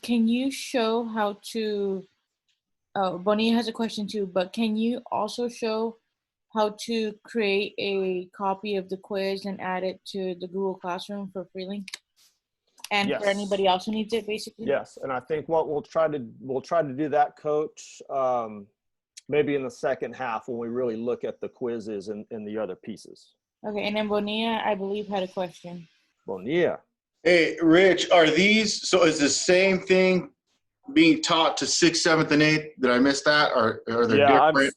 Can you show how to, Bonnie has a question too, but can you also show how to create a copy of the quiz and add it to the Google Classroom for Freeling? And Yes. for anybody else who needs it, basically? Yes, and I think what we'll try to do that, Coach, maybe in the second half when we really look at the quizzes and the other pieces. Okay, and then Bonilla, I believe, had a question. Bonilla. Hey, Rich, are these, so is the same thing being taught to 6th, 7th, and 8th? Did I miss that? Or are they different?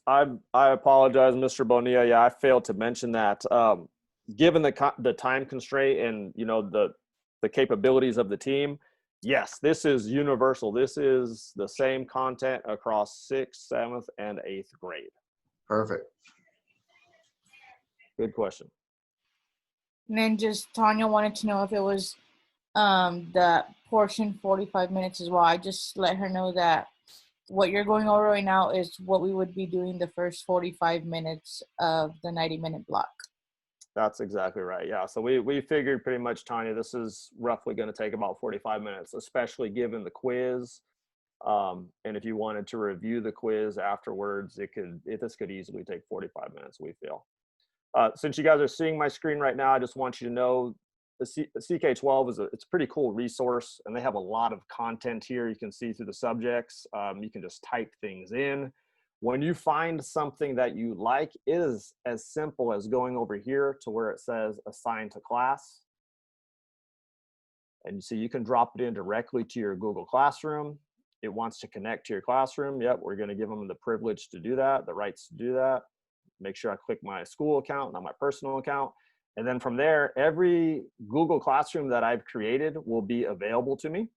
I apologize, Mr. Bonilla. Yeah, I failed to mention that. Given the time constraint and the capabilities of the team, yes, this is universal. This is the same content across 6th, 7th, and 8th grade. Perfect. Good question. And then just Tanya wanted to know if it was the portion 45 minutes as well. I just let her know that what you're going over right now is what we would be doing the first 45 minutes of the 90-minute block. That's exactly right. Yeah. So we figured pretty much, Tanya, this is roughly going to take about 45 minutes, especially given the quiz. And if you wanted to review the quiz afterwards, this could easily take 45 minutes, we feel. Since you guys are seeing my screen right now, I just want you to know the CK12 it's a pretty cool resource, and they have a lot of content here. You can see through the subjects. You can just type things in. When you find something that you like, it is as simple as going over here to where it says assign to class. And you see you can drop it in directly to your Google Classroom. It wants to connect to your classroom. Yep, we're going to give them the privilege to do that, the rights to do that. Make sure I click my school account, not my personal account. And then from there, every Google Classroom that I've created will be available to me.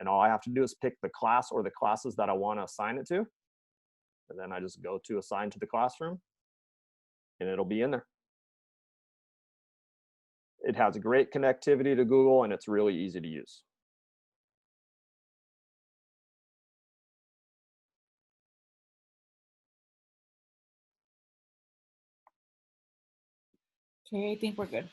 And all I have to do is pick the class or the classes that I want to assign it to. And then I just go to assign to the classroom, and it'll be in there. It has great connectivity to Google, and it's really easy to use. Okay, I think we're good.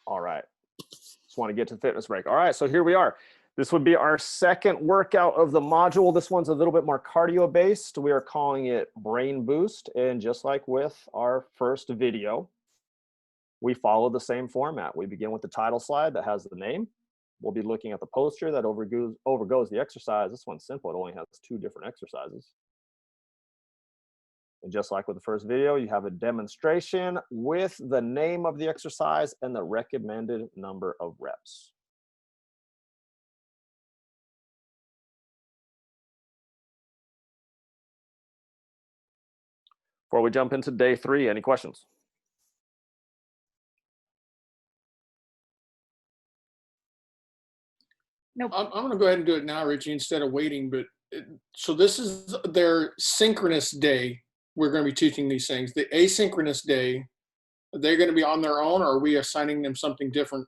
All right. Just want to get to the fitness break. All right, so here we are. This would be our second workout of the module. This one's a little bit more cardio based. We are calling it Brain Boost. And just like with our first video, we follow the same format. We begin with the title slide that has the name. We'll be looking at the poster that overgoes the exercise. This one's simple. It only has 2 different exercises. And just like with the first video, you have a demonstration with the name of the exercise and the recommended number of reps. Before we jump into day 3, any questions? Nope. I'm going to go ahead and do it now, Richie, instead of waiting. But so this is their synchronous day. We're going to be teaching these things. The asynchronous day, they're going to be on their own, or are we assigning them something different?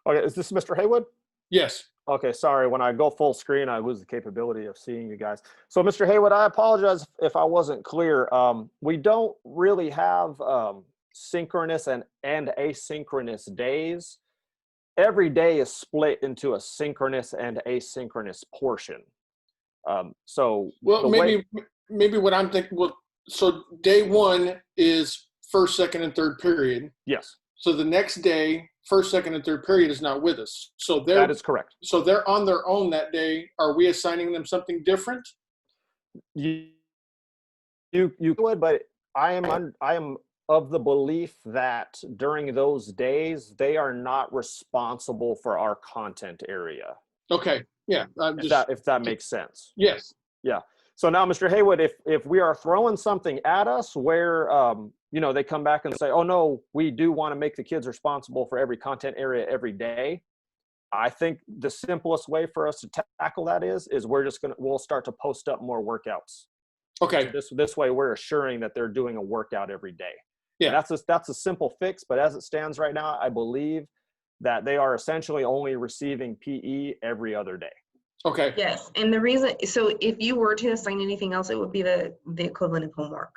Okay, is this Mr. Haywood? Yes. Okay, sorry. When I go full screen, I lose the capability of seeing you guys. So, Mr. Haywood, I apologize if I wasn't clear. We don't really have synchronous and asynchronous days. Every day is split into a synchronous and asynchronous portion. So, Well, maybe what I'm thinking. Well, so day 1 is first, second, and third period. yes, So the next day, first, second, and third period is not with us. So that is correct. So they're on their own that day. Are we assigning them something different? You would, but I am of the belief that during those days they are not responsible for our content area. Okay. Yeah. If that makes sense. Yes. Yeah. So now, Mr. Haywood, if we are throwing something at us where they come back and say, "Oh no, we do want to make the kids responsible for every content area every day," I think the simplest way for us to tackle that is we'll start to post up more workouts. Okay. So this way we're assuring that they're doing a workout every day. Yeah. And that's a simple fix, but as it stands right now, I believe that they are essentially only receiving PE every other day. Okay. Yes, and the reason, so if you were to assign anything else, it would be the equivalent of homework.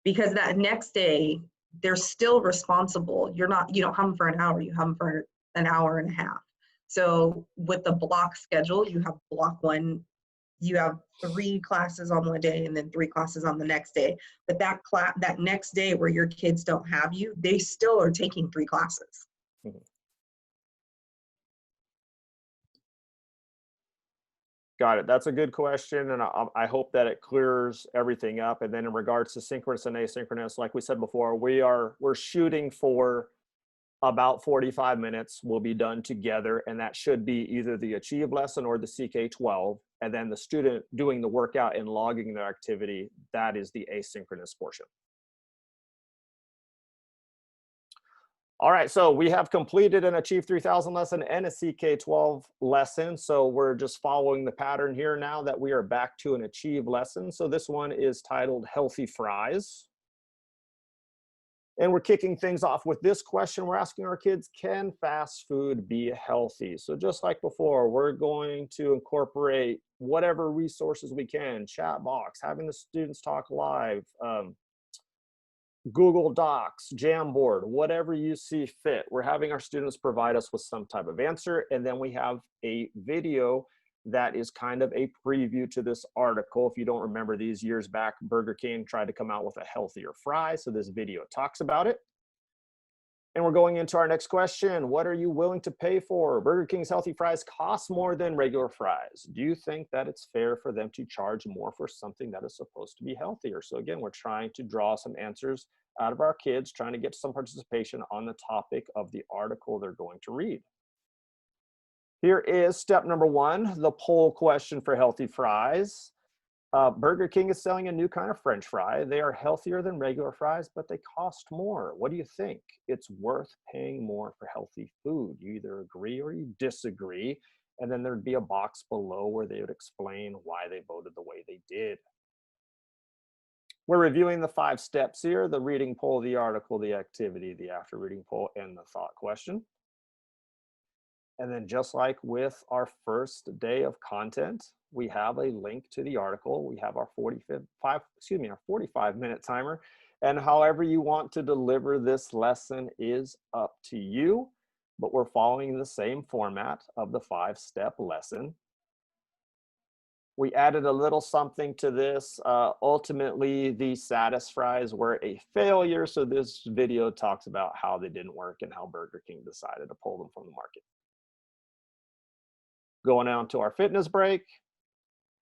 Because that next day, they're still responsible. You don't have them for an hour, you have them for an hour and a half. So with the block schedule, you have block 1, you have 3 classes on one day and then 3 classes on the next day. But that next day where your kids don't have you, they still are taking 3 classes. Mm-hmm. Got it. That's a good question, and I hope that it clears everything up. And then in regards to synchronous and asynchronous, like we said before, we're shooting for about 45 minutes. We'll be done together, and that should be either the Achieve lesson or the CK12. And then the student doing the workout and logging their activity, that is the asynchronous portion. All right, so we have completed an Achieve 3000 lesson and a CK12 lesson. So we're just following the pattern here now that we are back to an Achieve lesson. So this one is titled Healthy Fries. And we're kicking things off with this question. We're asking our kids, can fast food be healthy? So just like before, we're going to incorporate whatever resources we can, chat box, having the students talk live, Google Docs, Jamboard, whatever you see fit. We're having our students provide us with some type of answer, and then we have a video that is kind of a preview to this article. If you don't remember, these years back, Burger King tried to come out with a healthier fry, so this video talks about it. And we're going into our next question. What are you willing to pay for? Burger King's healthy fries cost more than regular fries. Do you think that it's fair for them to charge more for something that is supposed to be healthier? So again, we're trying to draw some answers out of our kids, trying to get some participation on the topic of the article they're going to read. Here is step number 1, the poll question for healthy fries. Burger King is selling a new kind of French fry. They are healthier than regular fries, but they cost more. What do you think? It's worth paying more for healthy food. You either agree or you disagree. And then there'd be a box below where they would explain why they voted the way they did. We're reviewing the 5 steps here: the reading poll, the article, the activity, the after reading poll, and the thought question. And then just like with our first day of content, we have a link to the article. We have our 45-minute timer. And however you want to deliver this lesson is up to you, but we're following the same format of the 5-step lesson. We added a little something to this. Ultimately, the Satis fries were a failure. So this video talks about how they didn't work and how Burger King decided to pull them from the market. Going on to our fitness break.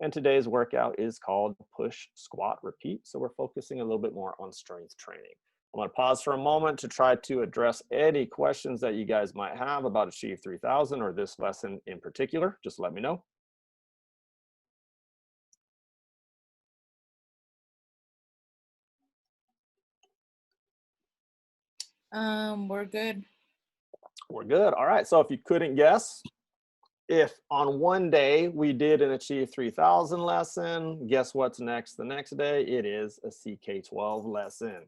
And today's workout is called push, squat, repeat. So we're focusing a little bit more on strength training. I'm going to pause for a moment to try to address any questions that you guys might have about Achieve 3000 or this lesson in particular. Just let me know. We're good. We're good. All right. So if you couldn't guess, if on one day we did an Achieve 3000 lesson, guess what's next the next day? It is a CK12 lesson.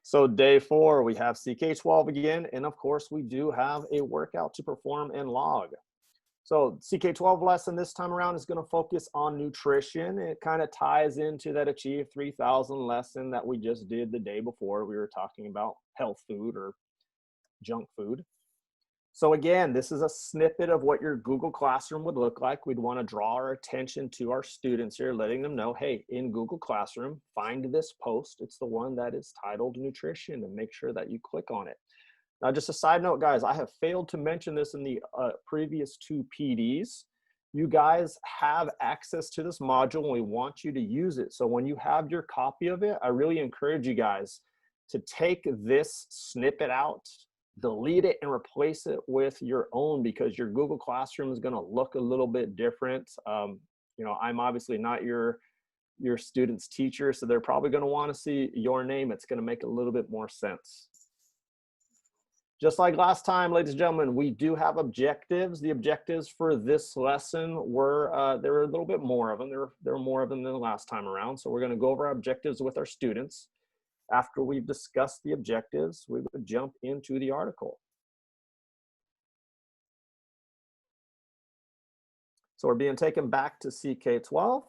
So day 4, we have CK12 again. And of course, we do have a workout to perform and log. So CK12 lesson this time around is going to focus on nutrition. It kind of ties into that Achieve 3000 lesson that we just did the day before. We were talking about health food or junk food. So again, this is a snippet of what your Google Classroom would look like. We'd want to draw our attention to our students here, letting them know, hey, in Google Classroom, find this post. It's the one that is titled Nutrition, and make sure that you click on it. Now, just a side note, guys, I have failed to mention this in the previous 2 PDs. You guys have access to this module, and we want you to use it. So when you have your copy of it, I really encourage you guys to take this snippet out, delete it, and replace it with your own, because your Google Classroom is going to look a little bit different. You know, I'm obviously not your student's teacher, so they're probably going to want to see your name. It's going to make a little bit more sense. Just like last time, ladies and gentlemen, we do have objectives. The objectives for this lesson were, there were a little bit more of them. There were more of them than the last time around. So we're going to go over our objectives with our students. After we've discussed the objectives, we would jump into the article. So we're being taken back to CK12.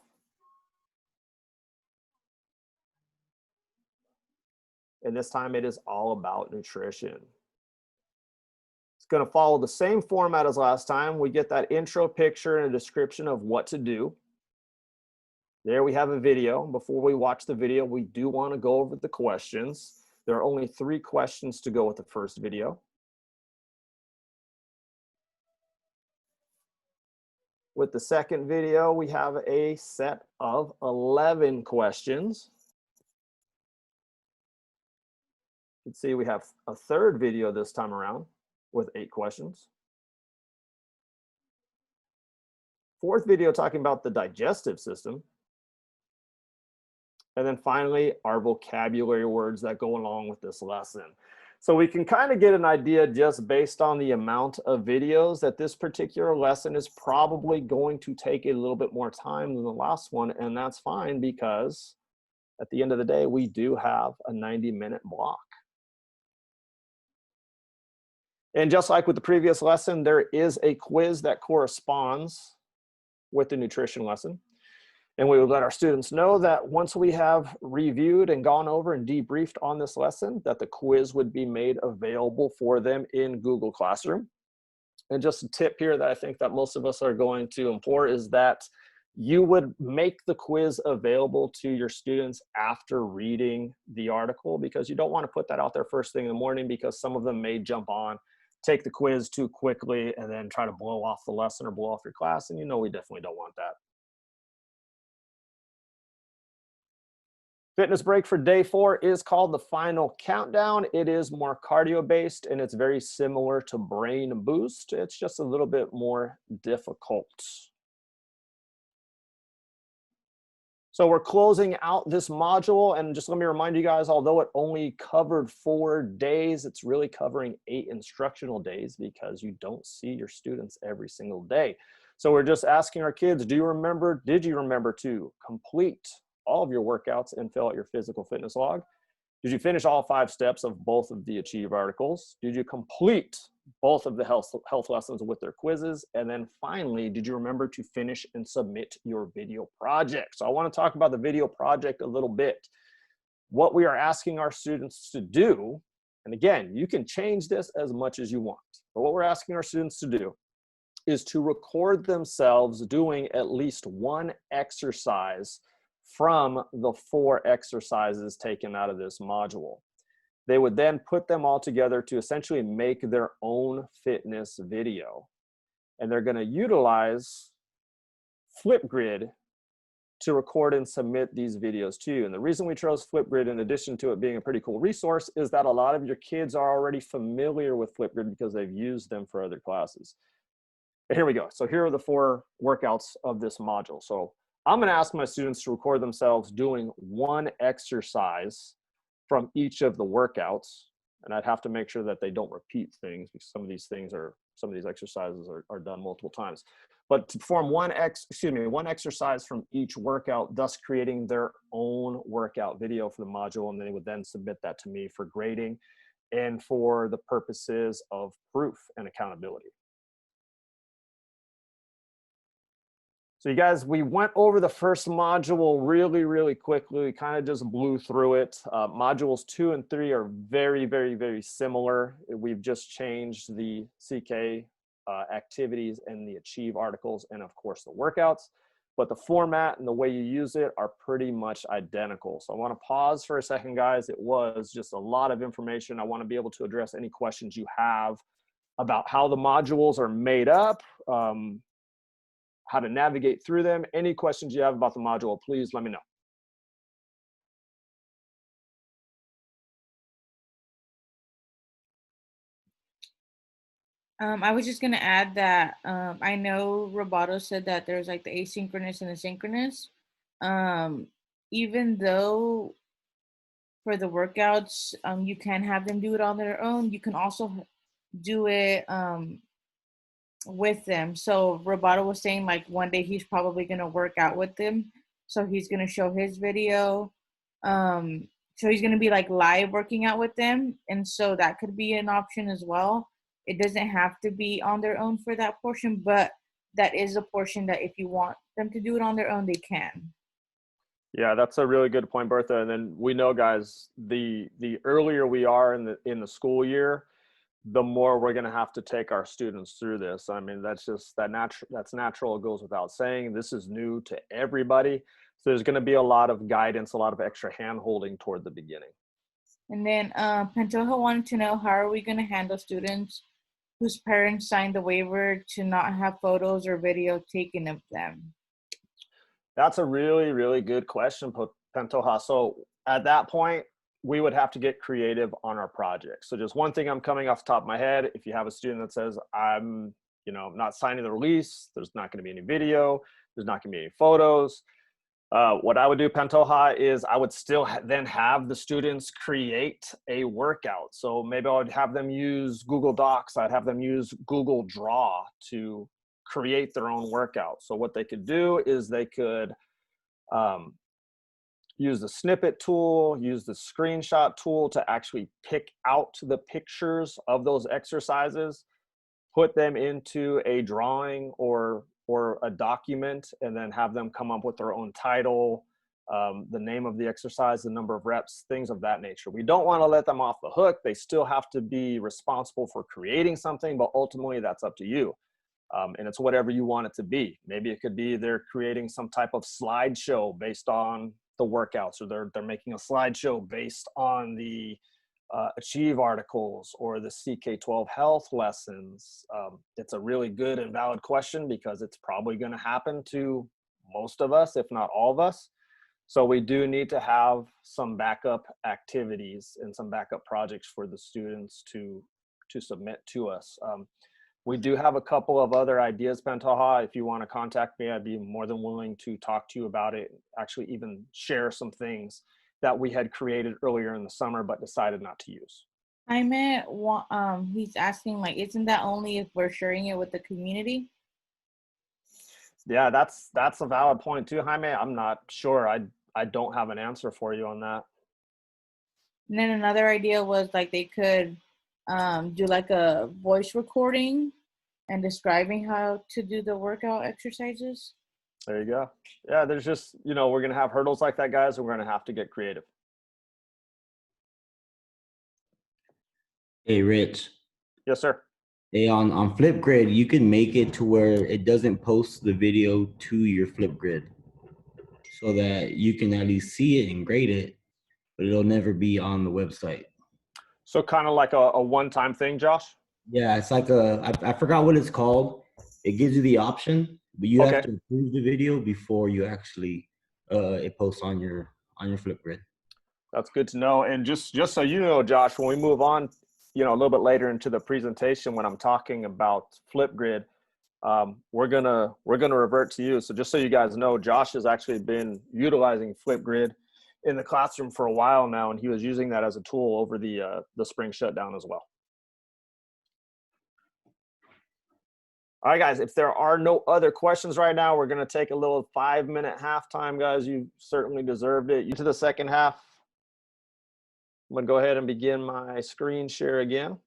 And this time it is all about nutrition. It's going to follow the same format as last time. We get that intro picture and a description of what to do. There we have a video. Before we watch the video, we do want to go over the questions. There are only 3 questions to go with the first video. With the second video, we have a set of 11 questions. You can see we have a third video this time around with 8 questions. Fourth video talking about the digestive system. And then finally, our vocabulary words that go along with this lesson. So we can kind of get an idea just based on the amount of videos that this particular lesson is probably going to take a little bit more time than the last one. And that's fine, because at the end of the day, we do have a 90-minute block. And just like with the previous lesson, there is a quiz that corresponds with the nutrition lesson. And we would let our students know that once we have reviewed and gone over and debriefed on this lesson, that the quiz would be made available for them in Google Classroom. And just a tip here that I think that most of us are going to implore is that you would make the quiz available to your students after reading the article, because you don't want to put that out there first thing in the morning, because some of them may jump on, take the quiz too quickly, and then try to blow off the lesson or blow off your class. And you know, we definitely don't want that. Fitness break for day 4 is called the final countdown. It is more cardio based, and it's very similar to brain boost. It's just a little bit more difficult. So we're closing out this module, and just let me remind you guys, although it only covered 4 days, it's really covering 8 instructional days, because you don't see your students every single day. So we're just asking our kids, did you remember to complete all of your workouts and fill out your physical fitness log? Did you finish all 5 steps of both of the Achieve articles? Did you complete both of the health lessons with their quizzes? And then finally, did you remember to finish and submit your video project? So I want to talk about the video project a little bit. What we are asking our students to do, and again, you can change this as much as you want, but what we're asking our students to do is to record themselves doing at least 1 exercise from the 4 exercises taken out of this module. They would then put them all together to essentially make their own fitness video. And they're going to utilize Flipgrid to record and submit these videos to you. And the reason we chose Flipgrid, in addition to it being a pretty cool resource, is that a lot of your kids are already familiar with Flipgrid because they've used them for other classes. But here we go. So here are the 4 workouts of this module. So I'm going to ask my students to record themselves doing one exercise from each of the workouts. And I'd have to make sure that they don't repeat things, because some of these exercises are done multiple times. But to perform one exercise from each workout, thus creating their own workout video for the module, and they would then submit that to me for grading and for the purposes of proof and accountability. So you guys, we went over the first module really, really quickly. We kind of just blew through it. Modules 2 and 3 are very, very, very similar. We've just changed the CK activities and the achieve articles, and of course the workouts. But the format and the way you use it are pretty much identical. So I want to pause for a second, guys. It was just a lot of information. I want to be able to address any questions you have about how the modules are made up, how to navigate through them. Any questions you have about the module, please let me know. I was just gonna add that I know Roboto said that there's like the asynchronous and the synchronous. Even though for the workouts, you can have them do it on their own, you can also do it with them. So Roboto was saying like one day he's probably gonna work out with them. So he's gonna show his video. So he's gonna be like live working out with them. And so that could be an option as well. It doesn't have to be on their own for that portion, but that is a portion that if you want them to do it on their own, they can. Yeah, that's a really good point, Bertha. And then we know, guys, the earlier we are in the school year, the more we're going to have to take our students through this. I mean, that's natural. It goes without saying. This is new to everybody. So there's going to be a lot of guidance, a lot of extra hand holding toward the beginning. And then Pantoja wanted to know, how are we going to handle students whose parents signed the waiver to not have photos or video taken of them? That's a really, really good question, Pantoja. So at that point, we would have to get creative on our project. So just one thing I'm coming off the top of my head, if you have a student that says, I'm not signing the release, there's not going to be any video, there's not going to be any photos. What I would do, Pantoja, is I would still then have the students create a workout. So maybe I would have them use Google Docs. I'd have them use Google Draw to create their own workout. So what they could do is they could use the snippet tool, use the screenshot tool to actually pick out the pictures of those exercises, put them into a drawing or a document, and then have them come up with their own title, the name of the exercise, the number of reps, things of that nature. We don't want to let them off the hook. They still have to be responsible for creating something, but ultimately that's up to you. And it's whatever you want it to be. Maybe it could be they're creating some type of slideshow based on the workouts, or they're making a slideshow based on the achieve articles or the CK12 health lessons. It's a really good and valid question because it's probably going to happen to most of us, if not all of us. So we do need to have some backup activities and some backup projects for the students to submit to us. We do have a couple of other ideas, Pantoja. If you want to contact me, I'd be more than willing to talk to you about it, actually even share some things that we had created earlier in the summer but decided not to use. I meant, he's asking, like, isn't that only if we're sharing it with the community? Yeah, that's a valid point too, Jaime. I'm not sure. I don't have an answer for you on that. And then another idea was like they could do like a voice recording and describing how to do the workout exercises. There you go. Yeah, there's just, we're going to have hurdles like that, guys, and we're going to have to get creative. Hey, Rich. Yes, sir. Hey, on Flipgrid, you can make it to where it doesn't post the video to your Flipgrid so that you can at least see it and grade it, but it'll never be on the website. So kind of like a one-time thing, Josh? Yeah, it's like I forgot what it's called. It gives you the option, but you have to approve the video before you actually it posts on your Flipgrid. That's good to know. And just so you know, Josh, when we move on, a little bit later into the presentation, when I'm talking about Flipgrid, we're gonna revert to you. So just so you guys know, Josh has actually been utilizing Flipgrid in the classroom for a while now, and he was using that as a tool over the spring shutdown as well. All right, guys, if there are no other questions right now, we're gonna take a little 5-minute halftime, guys. You certainly deserved it. Into the second half. I'm gonna go ahead and begin my screen share again.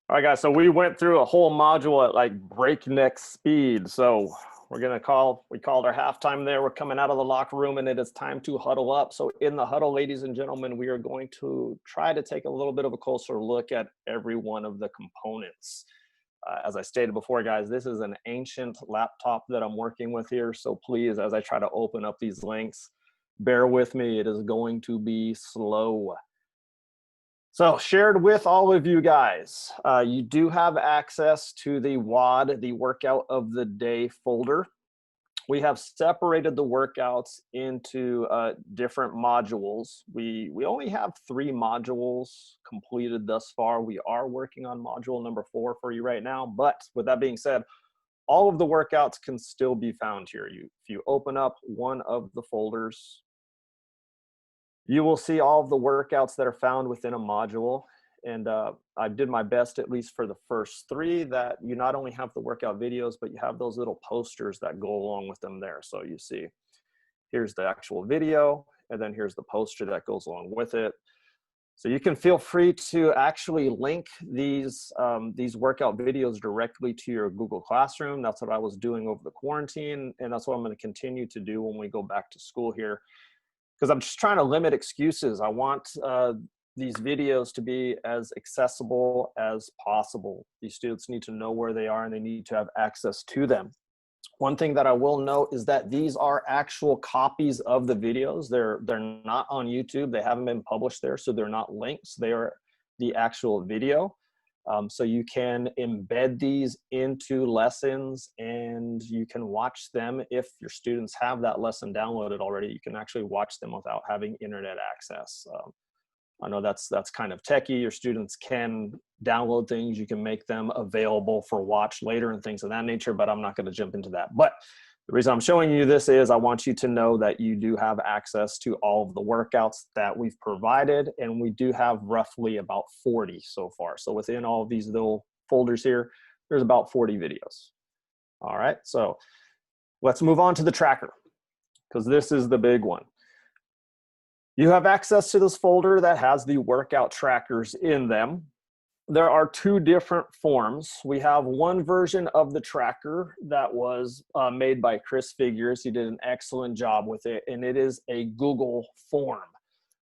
All right, guys, so we went through a whole module at like breakneck speed. So we called our halftime there. We're coming out of the locker room and it is time to huddle up. So in the huddle, ladies and gentlemen, we are going to try to take a little bit of a closer look at every one of the components. As I stated before, guys, this is an ancient laptop that I'm working with here. So please, as I try to open up these links, bear with me. It is going to be slow. So shared with all of you guys, you do have access to the WOD, the Workout of the Day folder. We have separated the workouts into different modules. We only have 3 modules completed thus far. We are working on module number 4 for you right now. But with that being said, all of the workouts can still be found here. If you open up one of the folders, you will see all of the workouts that are found within a module. And I did my best, at least for the first 3, that you not only have the workout videos, but you have those little posters that go along with them there. So you see, here's the actual video, and then here's the poster that goes along with it. So you can feel free to actually link these workout videos directly to your Google Classroom. That's what I was doing over the quarantine, and that's what I'm going to continue to do when we go back to school here. Because I'm just trying to limit excuses. I want these videos to be as accessible as possible. These students need to know where they are and they need to have access to them. One thing that I will note is that these are actual copies of the videos. They're not on YouTube. They haven't been published there, so they're not links. They are the actual video. So you can embed these into lessons and you can watch them. If your students have that lesson downloaded already, you can actually watch them without having internet access. I know that's kind of techie. Your students can download things. You can make them available for watch later and things of that nature, but I'm not going to jump into that. But the reason I'm showing you this is I want you to know that you do have access to all of the workouts that we've provided, and we do have roughly about 40 so far. So within all of these little folders here, there's about 40 videos. All right, so let's move on to the tracker, because this is the big one. You have access to this folder that has the workout trackers in them. There are 2 different forms. We have one version of the tracker that was made by Chris Figures. He did an excellent job with it, and it is a Google form,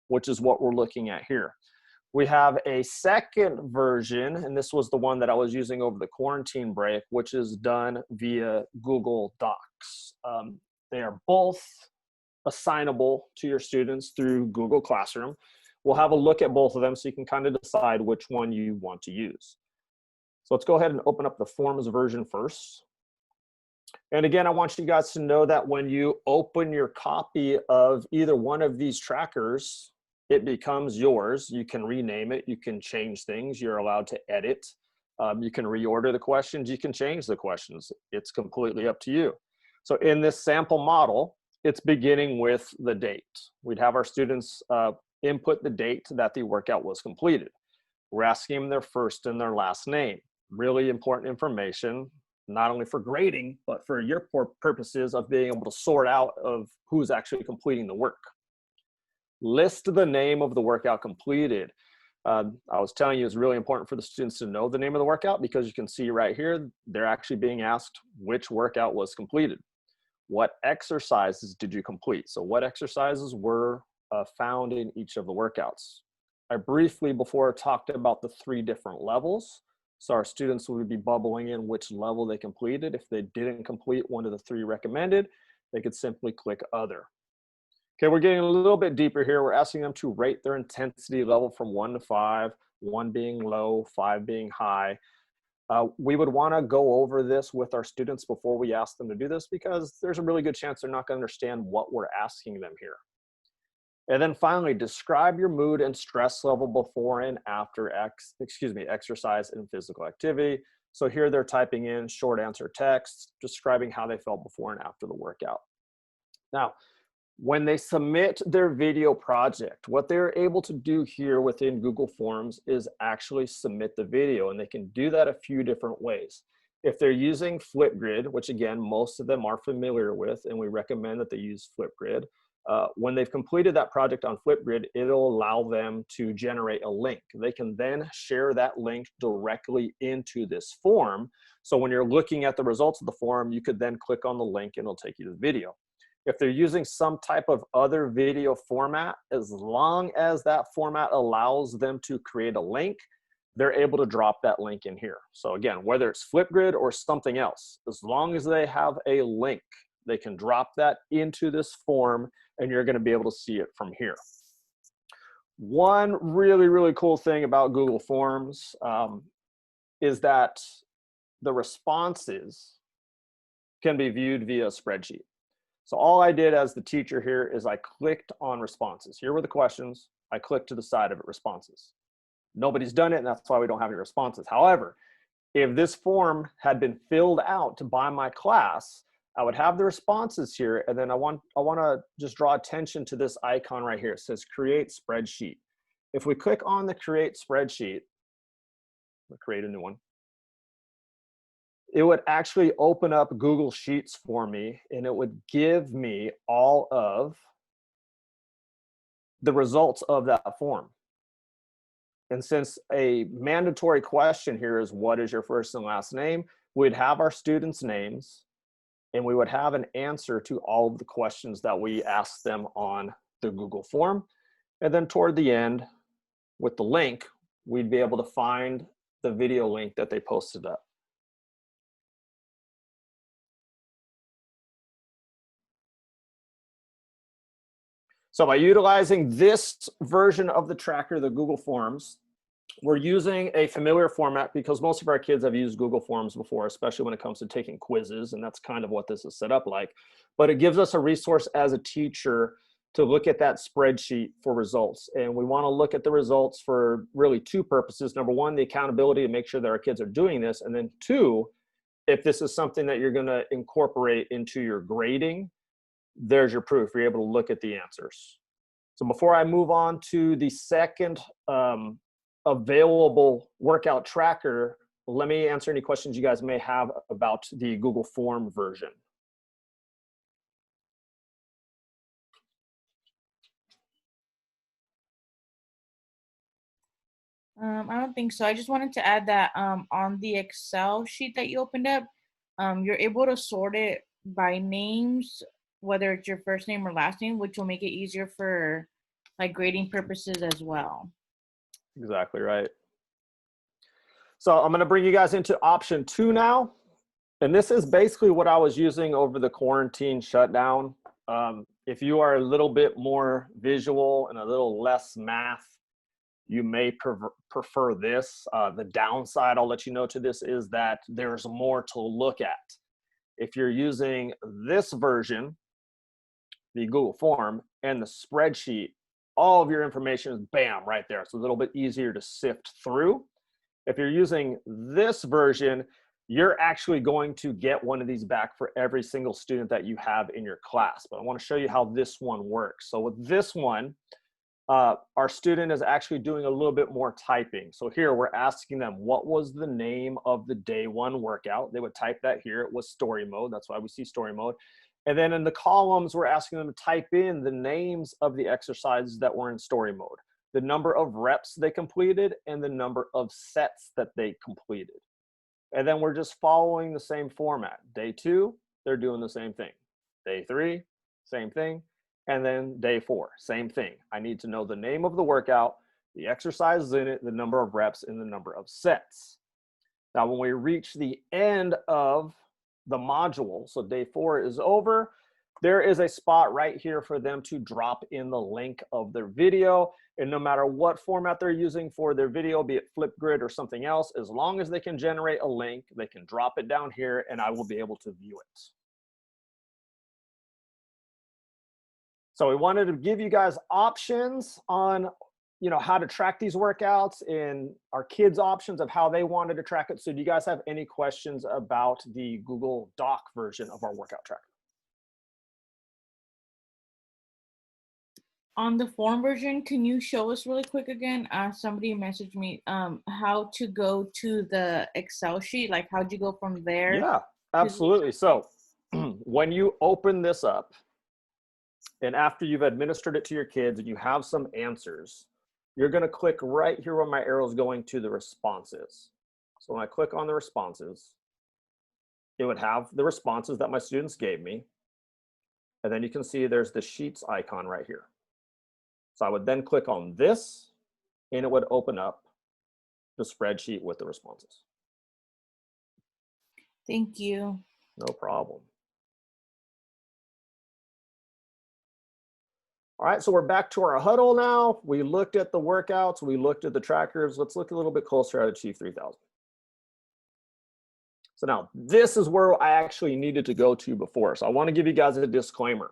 which is what we're looking at here. We have a second version, and this was the one that I was using over the quarantine break, which is done via Google Docs. They are both assignable to your students through Google Classroom. We'll have a look at both of them so you can kind of decide which one you want to use. So let's go ahead and open up the forms version first. And again, I want you guys to know that when you open your copy of either one of these trackers, it becomes yours. You can rename it, you can change things, you're allowed to edit. You can reorder the questions, you can change the questions. It's completely up to you. So in this sample model, it's beginning with the date. We'd have our students input the date that the workout was completed. We're asking them their first and their last name. Really important information, not only for grading, but for your purposes of being able to sort out of who's actually completing the work. List the name of the workout completed. I was telling you it's really important for the students to know the name of the workout, because you can see right here, they're actually being asked which workout was completed. What exercises did you complete? So what exercises were found in each of the workouts? I briefly before talked about the 3 different levels. So our students would be bubbling in which level they completed. If they didn't complete one of the 3 recommended, they could simply click other. Okay, we're getting a little bit deeper here. We're asking them to rate their intensity level from 1 to 5, 1 being low, 5 being high. We would want to go over this with our students before we ask them to do this, because there's a really good chance they're not going to understand what we're asking them here. And then finally, describe your mood and stress level before and after exercise and physical activity. So here they're typing in short answer text, describing how they felt before and after the workout. Now, when they submit their video project, what they're able to do here within Google Forms is actually submit the video, and they can do that a few different ways. If they're using Flipgrid, which again, most of them are familiar with, and we recommend that they use Flipgrid, when they've completed that project on Flipgrid, it'll allow them to generate a link. They can then share that link directly into this form. So when you're looking at the results of the form, you could then click on the link and it'll take you to the video. If they're using some type of other video format, as long as that format allows them to create a link, they're able to drop that link in here. So again, whether it's Flipgrid or something else, as long as they have a link, they can drop that into this form and you're going to be able to see it from here. One really, really cool thing about Google Forms is that the responses can be viewed via a spreadsheet. So all I did as the teacher here is I clicked on responses. Here were the questions. I clicked to the side of it, responses. Nobody's done it, and that's why we don't have any responses. However, if this form had been filled out by my class, I would have the responses here, and then I want to just draw attention to this icon right here. It says create spreadsheet. If we click on the create spreadsheet, we'll create a new one. It would actually open up Google Sheets for me, and it would give me all of the results of that form. And since a mandatory question here is what is your first and last name, we'd have our students' names, and we would have an answer to all of the questions that we asked them on the Google form. And then toward the end, with the link, we'd be able to find the video link that they posted up. So by utilizing this version of the tracker, the Google Forms, we're using a familiar format because most of our kids have used Google Forms before, especially when it comes to taking quizzes, and that's kind of what this is set up like. But it gives us a resource as a teacher to look at that spreadsheet for results. And we want to look at the results for really 2 purposes. Number 1, the accountability to make sure that our kids are doing this. And then 2, if this is something that you're going to incorporate into your grading, there's your proof. You're able to look at the answers. So before I move on to the second available workout tracker, let me answer any questions you guys may have about the Google Form version. I don't think so. I just wanted to add that on the Excel sheet that you opened up, you're able to sort it by names, whether it's your first name or last name, which will make it easier for like grading purposes as well. Exactly right. So I'm going to bring you guys into option 2 now. And this is basically what I was using over the quarantine shutdown. If you are a little bit more visual and a little less math, you may prefer this. The downside, I'll let you know to this, is that there's more to look at. If you're using this version, the Google form, and the spreadsheet, all of your information is bam, right there. It's a little bit easier to sift through. If you're using this version, you're actually going to get one of these back for every single student that you have in your class. But I want to show you how this one works. So with this one, our student is actually doing a little bit more typing. So here we're asking them, what was the name of the day 1 workout? They would type that here. It was story mode. That's why we see story mode. And then in the columns, we're asking them to type in the names of the exercises that were in story mode, the number of reps they completed, and the number of sets that they completed. And then we're just following the same format. Day 2, they're doing the same thing. Day 3, same thing. And then day 4, same thing. I need to know the name of the workout, the exercises in it, the number of reps, and the number of sets. Now, when we reach the end of the module, so day 4 is over, there is a spot right here for them to drop in the link of their video. And no matter what format they're using for their video, be it Flipgrid or something else, as long as they can generate a link, they can drop it down here and I will be able to view it. So we wanted to give you guys options on, you know, how to track these workouts and our kids' options of how they wanted to track it. So do you guys have any questions about the Google Doc version of our workout tracker? On the form version, can you show us really quick again? Somebody messaged me how to go to the Excel sheet. Like, how'd you go from there? Yeah, absolutely. So when you open this up, and after you've administered it to your kids and you have some answers, you're going to click right here where my arrow is going to the responses. So when I click on the responses, it would have the responses that my students gave me. And then you can see there's the sheets icon right here. So I would then click on this and it would open up the spreadsheet with the responses. Thank you. No problem. All right, so we're back to our huddle now. We looked at the workouts, we looked at the trackers. Let's look a little bit closer at Achieve 3000. So now this is where I actually needed to go to before. So I want to give you guys a disclaimer.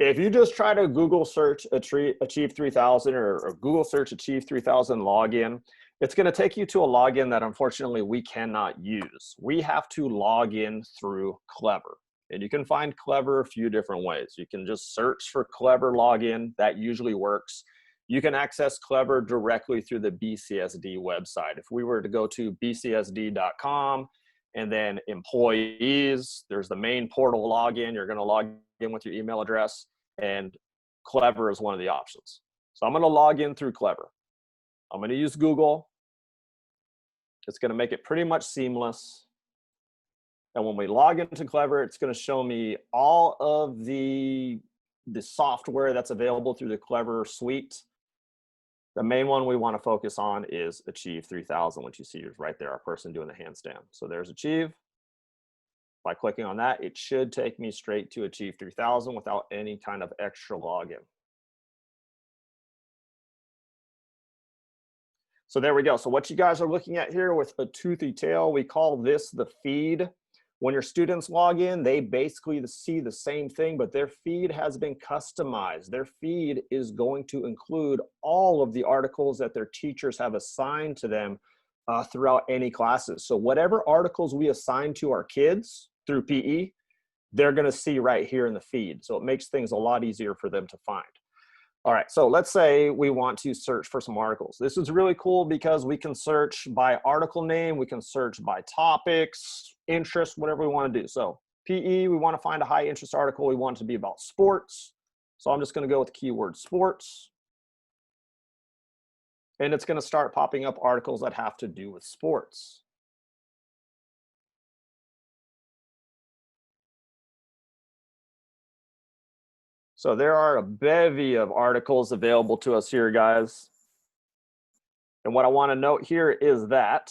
If you just try to Google search Achieve 3000 or Google search Achieve 3000 login, it's going to take you to a login that unfortunately we cannot use. We have to log in through Clever. And you can find Clever a few different ways. You can just search for Clever login. That usually works. You can access Clever directly through the BCSD website. If we were to go to bcsd.com and then employees, there's the main portal login. You're going to log in with your email address, and Clever is one of the options. So I'm going to log in through Clever. I'm going to use Google. It's going to make it pretty much seamless. And when we log into Clever, it's going to show me all of the software that's available through the Clever suite. The main one we want to focus on is Achieve 3000, which you see is right there, our person doing the handstand. So there's Achieve. By clicking on that, it should take me straight to Achieve 3000 without any kind of extra login. So there we go. So what you guys are looking at here with a toothy tail, we call this the feed. When your students log in, they basically see the same thing, but their feed has been customized. Their feed is going to include all of the articles that their teachers have assigned to them throughout any classes. So whatever articles we assign to our kids through PE, they're going to see right here in the feed. So it makes things a lot easier for them to find. All right, so let's say we want to search for some articles. This is really cool because we can search by article name, we can search by topics, interest, whatever we want to do. So PE, we want to find a high interest article. We want it to be about sports. So I'm just going to go with the keyword sports. And it's going to start popping up articles that have to do with sports. So there are a bevy of articles available to us here, guys. And what I want to note here is that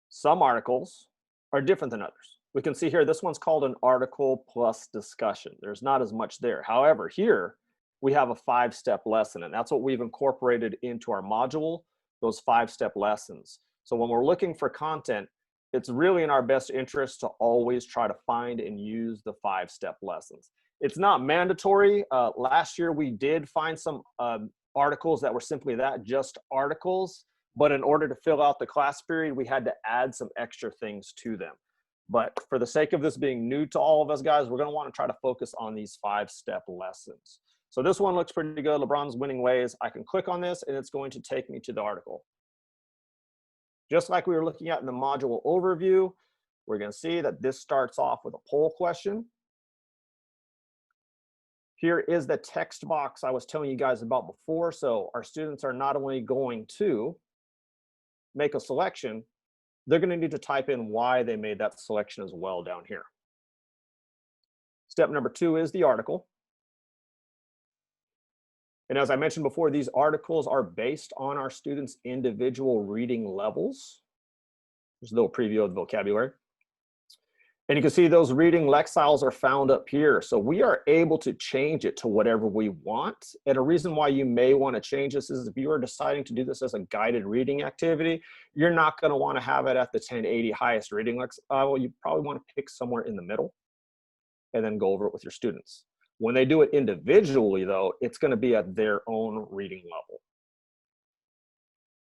some articles are different than others. We can see here, this one's called an article plus discussion. There's not as much there. However, here we have a 5-step lesson, and that's what we've incorporated into our module, those 5-step lessons. So when we're looking for content, it's really in our best interest to always try to find and use the 5-step lessons. It's not mandatory. Last year, we did find some articles that were simply that, just articles. But in order to fill out the class period, we had to add some extra things to them. But for the sake of this being new to all of us, guys, we're going to want to try to focus on these 5-step lessons. So this one looks pretty good, LeBron's winning ways. I can click on this, and it's going to take me to the article. Just like we were looking at in the module overview, we're going to see that this starts off with a poll question. Here is the text box I was telling you guys about before. So our students are not only going to make a selection, they're going to need to type in why they made that selection as well down here. Step number 2 is the article. And as I mentioned before, these articles are based on our students' individual reading levels. There's a little preview of the vocabulary. And you can see those reading lexicals are found up here. So we are able to change it to whatever we want. And a reason why you may want to change this is if you are deciding to do this as a guided reading activity, you're not going to want to have it at the 1080 highest reading lexile. You probably want to pick somewhere in the middle and then go over it with your students. When they do it individually, though, it's going to be at their own reading level.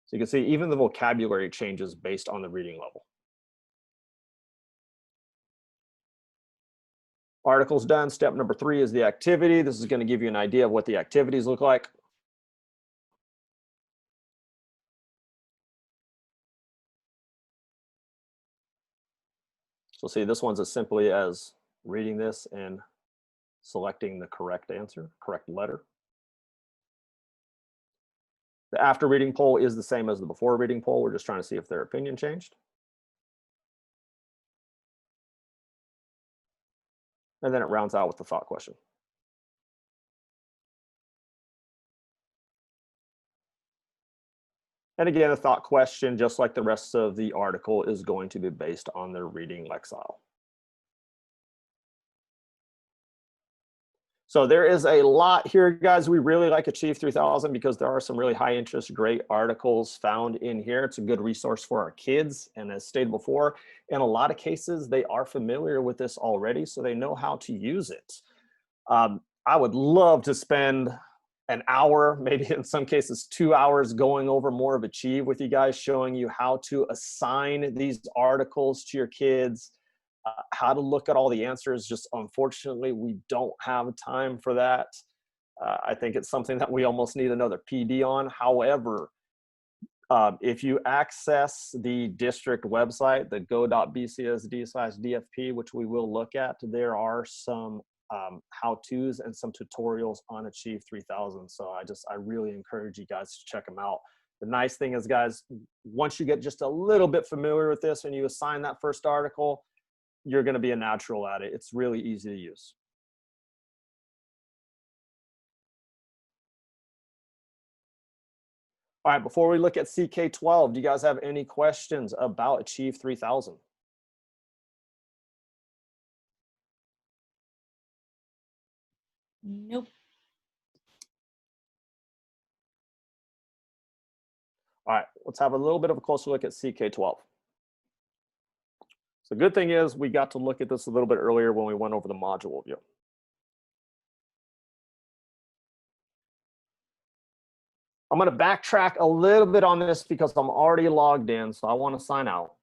So you can see even the vocabulary changes based on the reading level. Articles done. Step number 3 is the activity. This is going to give you an idea of what the activities look like. So see, this one's as simply as reading this and selecting the correct answer, correct letter. The after reading poll is the same as the before reading poll. We're just trying to see if their opinion changed. And then it rounds out with the thought question. And again, the thought question, just like the rest of the article, is going to be based on their reading lexile. So there is a lot here, guys. We really like Achieve 3000 because there are some really high interest, great articles found in here. It's a good resource for our kids. And as stated before, in a lot of cases, they are familiar with this already, so they know how to use it. I would love to spend an hour, maybe in some cases 2 hours, going over more of Achieve with you guys, showing you how to assign these articles to your kids, how to look at all the answers. Just unfortunately, we don't have time for that. I think it's something that we almost need another PD on. However, if you access the district website, the go.bcsd/DFP, which we will look at, there are some how-tos and some tutorials on Achieve 3000. So I really encourage you guys to check them out. The nice thing is, guys, once you get just a little bit familiar with this and you assign that first article, you're going to be a natural at it. It's really easy to use. All right, before we look at CK12, do you guys have any questions about Achieve 3000? Nope. All right, let's have a little bit of a closer look at CK12. So the good thing is we got to look at this a little bit earlier when we went over the module view. I'm going to backtrack a little bit on this because I'm already logged in, so I want to sign out.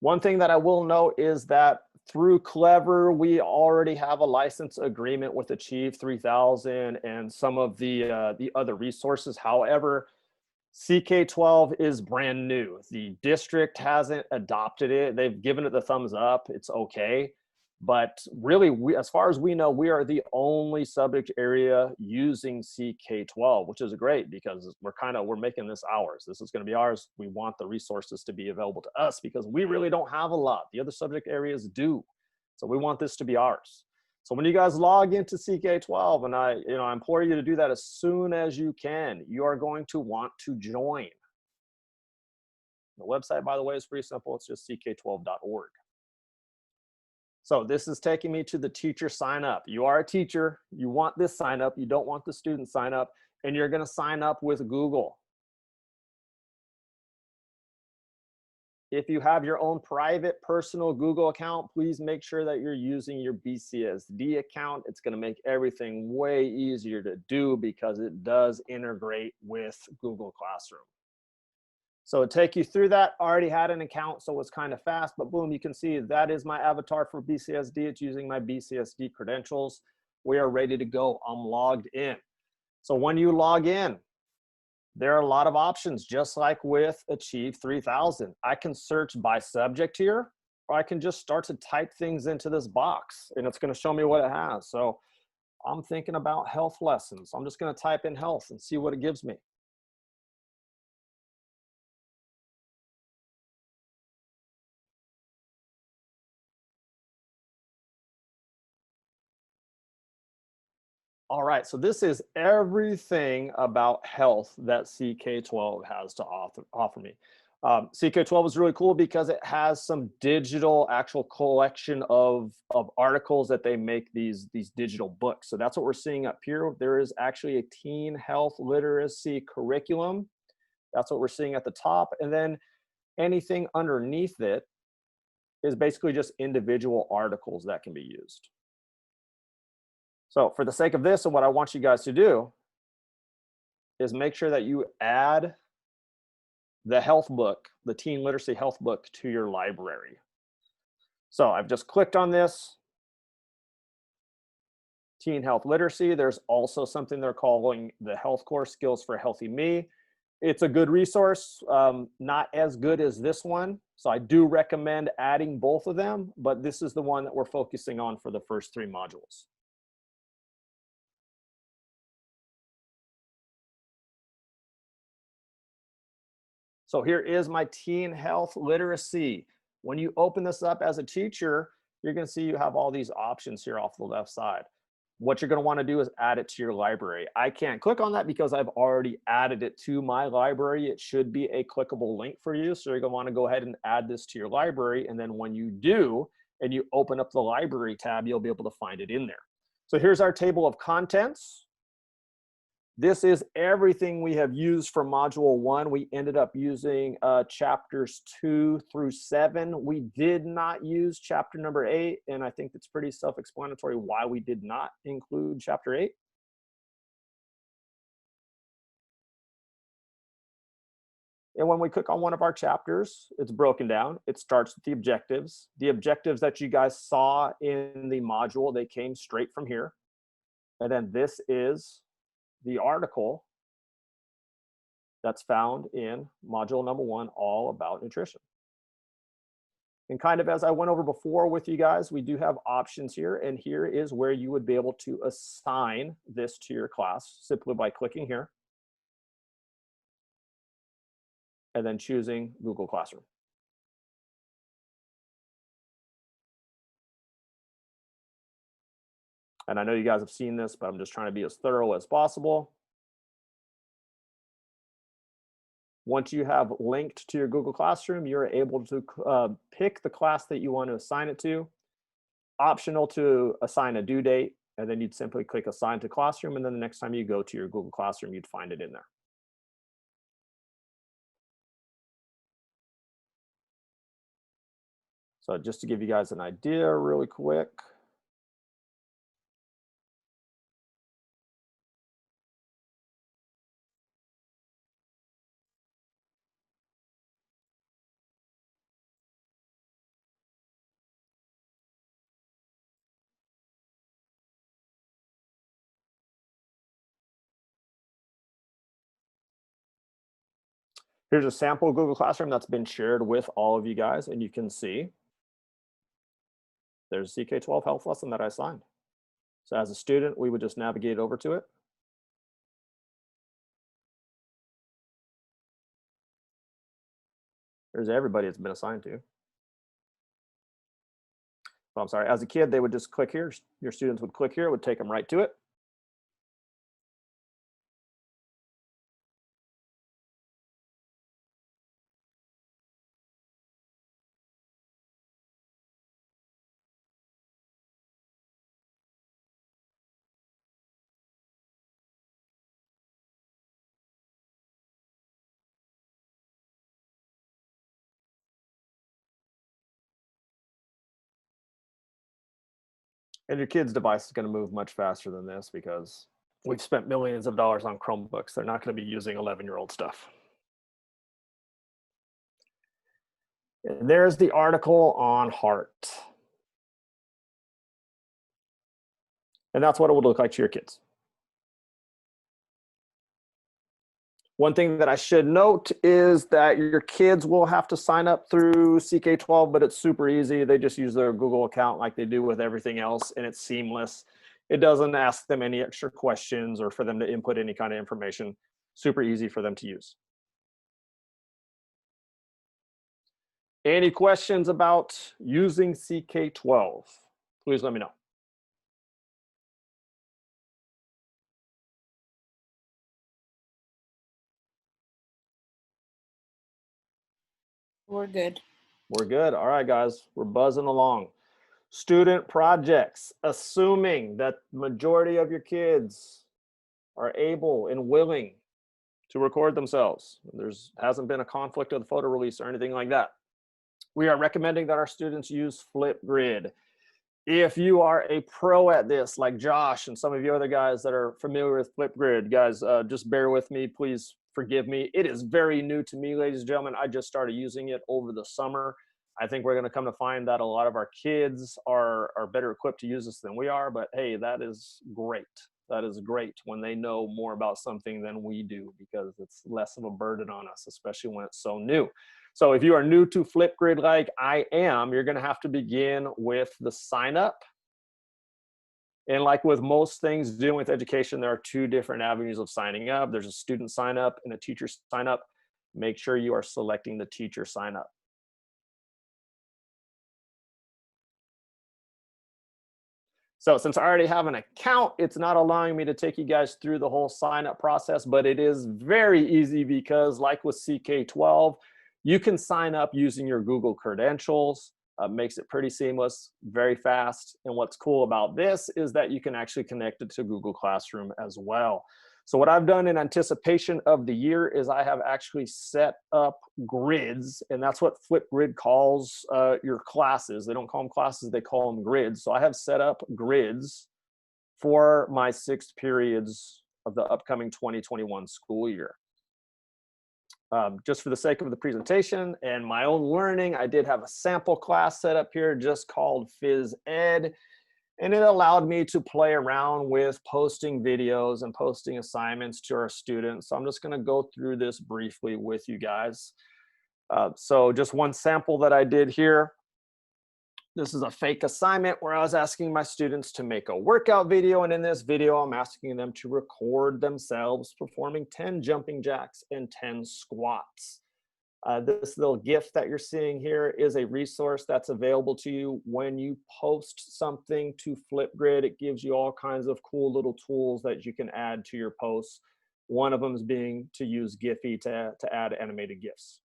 One thing that I will note is that through Clever, we already have a license agreement with Achieve 3000 and some of the other resources. However, CK12 is brand new. The district hasn't adopted it. They've given it the thumbs up. It's okay. But really, as far as we know, we are the only subject area using CK12, which is great because we're making this ours. This is going to be ours. We want the resources to be available to us because we really don't have a lot. The other subject areas do. So we want this to be ours. So when you guys log into CK12, and I implore you to do that as soon as you can, you are going to want to join. The website, by the way, is pretty simple. It's just ck12.org. So this is taking me to the teacher sign up. You are a teacher. You want this sign up. You don't want the student sign up. And you're going to sign up with Google. If you have your own private personal Google account, please make sure that you're using your BCSD account. It's going to make everything way easier to do because it does integrate with Google Classroom. So it'll take you through that. I already had an account, so it's kind of fast, but boom, you can see that is my avatar for BCSD. It's using my BCSD credentials. We are ready to go. I'm logged in. So when you log in, there are a lot of options, just like with Achieve 3000. I can search by subject here, or I can just start to type things into this box, and it's going to show me what it has. So I'm thinking about health lessons. I'm just going to type in health and see what it gives me. All right, so this is everything about health that CK12 has to offer me. CK12 is really cool because it has some digital actual collection of articles that they make these digital books. So that's what we're seeing up here. There is actually a teen health literacy curriculum. That's what we're seeing at the top. And then anything underneath it is basically just individual articles that can be used. So for the sake of this, and what I want you guys to do is make sure that you add the health book, the teen literacy health book, to your library. So I've just clicked on this, teen health literacy. There's also something they're calling the health course, Skills for Healthy Me. It's a good resource, not as good as this one. So I do recommend adding both of them, but this is the one that we're focusing on for the first 3 modules. So here is my teen health literacy. When you open this up as a teacher, you're going to see you have all these options here off the left side. What you're going to want to do is add it to your library. I can't click on that because I've already added it to my library. It should be a clickable link for you. So you're going to want to go ahead and add this to your library. And then when you do, and you open up the library tab, you'll be able to find it in there. So here's our table of contents. This is everything we have used for module 1. We ended up using chapters 2 through 7. We did not use chapter number 8, and I think it's pretty self-explanatory why we did not include chapter 8. And when we click on one of our chapters, it's broken down. It starts with the objectives. The objectives that you guys saw in the module, they came straight from here. And then this is the article that's found in module number 1, all about nutrition. And kind of as I went over before with you guys, we do have options here, and here is where you would be able to assign this to your class simply by clicking here and then choosing Google Classroom. And I know you guys have seen this, but I'm just trying to be as thorough as possible. Once you have linked to your Google Classroom, you're able to pick the class that you want to assign it to. Optional to assign a due date, and then you'd simply click Assign to Classroom, and then the next time you go to your Google Classroom, you'd find it in there. So just to give you guys an idea really quick. Here's a sample Google Classroom that's been shared with all of you guys, and you can see there's a CK12 health lesson that I assigned. So as a student, we would just navigate over to it. There's everybody it's been assigned to. Oh, I'm sorry, as a kid, they would just click here. Your students would click here, it would take them right to it. And your kid's device is going to move much faster than this because we've spent millions of dollars on Chromebooks. They're not going to be using 11-year-old stuff. And there's the article on heart. And that's what it would look like to your kids. One thing that I should note is that your kids will have to sign up through CK12, but it's super easy. They just use their Google account like they do with everything else, and it's seamless. It doesn't ask them any extra questions or for them to input any kind of information. Super easy for them to use. Any questions about using CK12? Please let me know. We're good. We're good. All right, guys, we're buzzing along. Student projects, assuming that majority of your kids are able and willing to record themselves. There's hasn't been a conflict of the photo release or anything like that. We are recommending that our students use Flipgrid. If you are a pro at this, like Josh and some of you other guys that are familiar with Flipgrid, guys, just bear with me, please forgive me. It is very new to me, ladies and gentlemen. I just started using it over the summer. I think we're going to come to find that a lot of our kids are better equipped to use this than we are, but hey, that is great. That is great when they know more about something than we do, because it's less of a burden on us, especially when it's so new. So if you are new to Flipgrid like I am, you're going to have to begin with the sign up. And like with most things dealing with education, there are two different avenues of signing up. There's a student sign up and a teacher sign up. Make sure you are selecting the teacher sign up. So since I already have an account, it's not allowing me to take you guys through the whole sign up process, but it is very easy because like with CK12, you can sign up using your Google credentials. Makes it pretty seamless, very fast. And what's cool about this is that you can actually connect it to Google Classroom as well. So what I've done in anticipation of the year is I have actually set up grids, and that's what Flipgrid calls your classes. They don't call them classes, they call them grids. So I have set up grids for my 6 periods of the upcoming 2021 school year. Just for the sake of the presentation and my own learning, I did have a sample class set up here just called Phys Ed. And it allowed me to play around with posting videos and posting assignments to our students. So I'm just going to go through this briefly with you guys. So just one sample that I did here. This is a fake assignment where I was asking my students to make a workout video. And in this video, I'm asking them to record themselves performing 10 jumping jacks and 10 squats. This little GIF that you're seeing here is a resource that's available to you when you post something to Flipgrid. It gives you all kinds of cool little tools that you can add to your posts. One of them is being to use Giphy to add animated GIFs.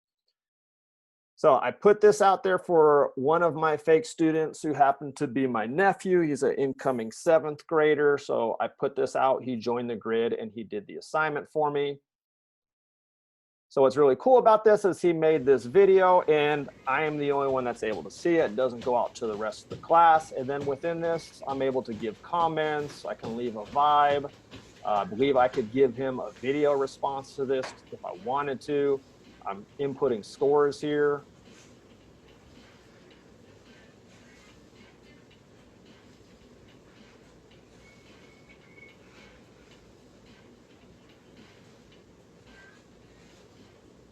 So I put this out there for one of my fake students who happened to be my nephew. He's an incoming 7th grader. So I put this out, he joined the grid and he did the assignment for me. So what's really cool about this is he made this video and I am the only one that's able to see it. It doesn't go out to the rest of the class. And then within this, I'm able to give comments. I can leave a vibe. I believe I could give him a video response to this if I wanted to. I'm inputting scores here.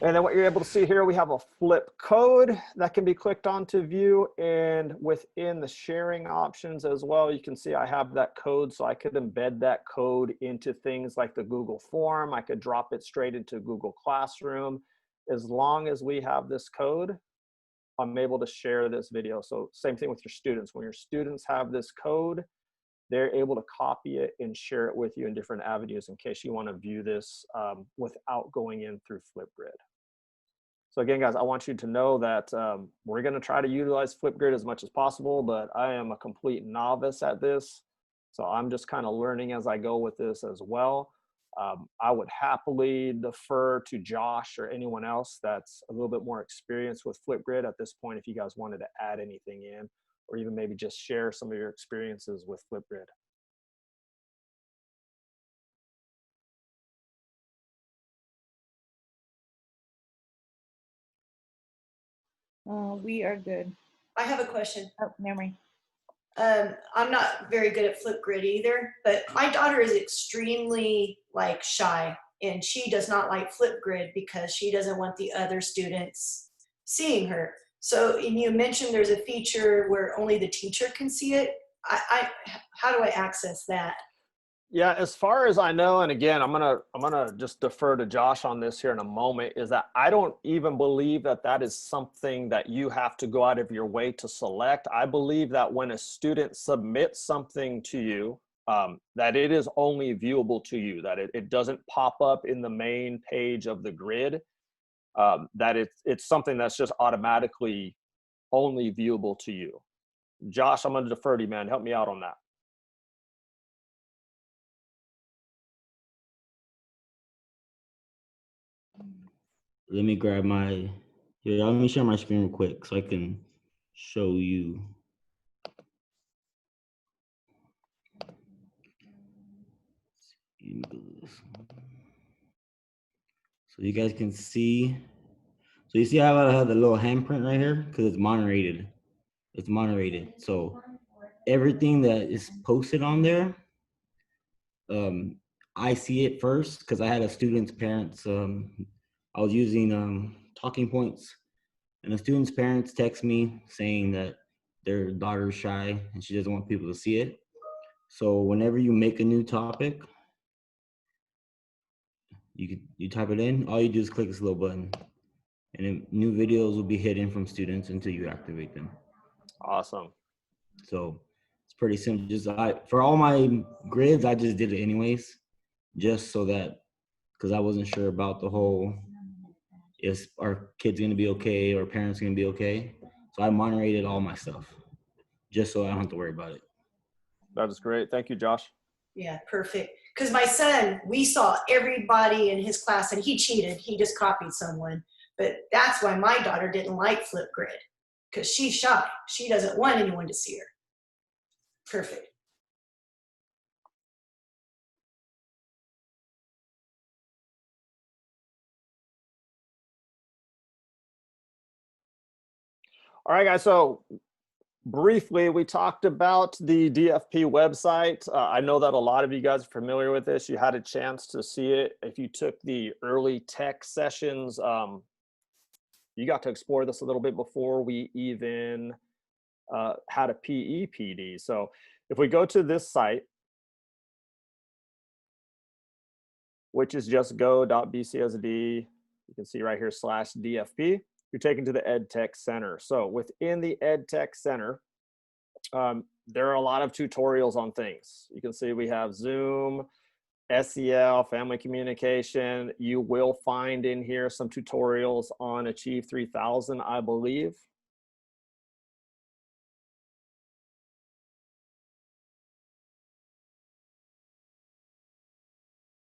And then what you're able to see here, we have a flip code that can be clicked on to view. And within the sharing options as well, you can see I have that code. So I could embed that code into things like the Google form. I could drop it straight into Google Classroom. As long as we have this code, I'm able to share this video. So same thing with your students. When your students have this code, they're able to copy it and share it with you in different avenues in case you want to view this without going in through Flipgrid. So again, guys, I want you to know that we're going to try to utilize Flipgrid as much as possible, but I am a complete novice at this. So I'm just kind of learning as I go with this as well. I would happily defer to Josh or anyone else that's a little bit more experienced with Flipgrid at this point if you guys wanted to add anything in, or even maybe just share some of your experiences with Flipgrid. We are good. I have a question. Oh, never mind. I'm not very good at Flipgrid either, but my daughter is extremely like shy and she does not like Flipgrid because she doesn't want the other students seeing her. So, and you mentioned there's a feature where only the teacher can see it. How do I access that? Yeah, as far as I know, and again, I'm gonna just defer to Josh on this here in a moment, is that I don't even believe that that is something that you have to go out of your way to select. I believe that when a student submits something to you, that it is only viewable to you, that it doesn't pop up in the main page of the grid. that it's something that's just automatically only viewable to you. Josh, I'm going to defer to you, man. Help me out on that. Let me grab my, yeah, let me share my screen real quick so I can show you. So you guys can see, so you see how I have the little handprint right here? Because it's moderated. It's moderated. So everything that is posted on there, I see it first because I had a student's parents, I was using talking points, and a student's parents text me saying that their daughter's shy and she doesn't want people to see it. So whenever you make a new topic, you type it in, all you do is click this little button, and then new videos will be hidden from students until you activate them. Awesome. So it's pretty simple. Just for all my grids, I just did it anyways, just so that, because I wasn't sure about the whole, is our kids gonna be okay or parents gonna be okay? So I moderated all my stuff just so I don't have to worry about it. That is great. Thank you, Josh. Yeah, perfect. Because my son, we saw everybody in his class, and he cheated. He just copied someone. But that's why my daughter didn't like Flipgrid, because she's shy. She doesn't want anyone to see her. Perfect. All right, guys. So briefly, we talked about the DFP website. I know that a lot of you guys are familiar with this. You had a chance to see it. If you took the early tech sessions, you got to explore this a little bit before we even had a PE PD. So if we go to this site, which is just go.bcsd, you can see right here /DFP, you're taken to the EdTech Center. So within the EdTech Center, there are a lot of tutorials on things. You can see we have Zoom, SEL, family communication. You will find in here some tutorials on Achieve 3000, I believe.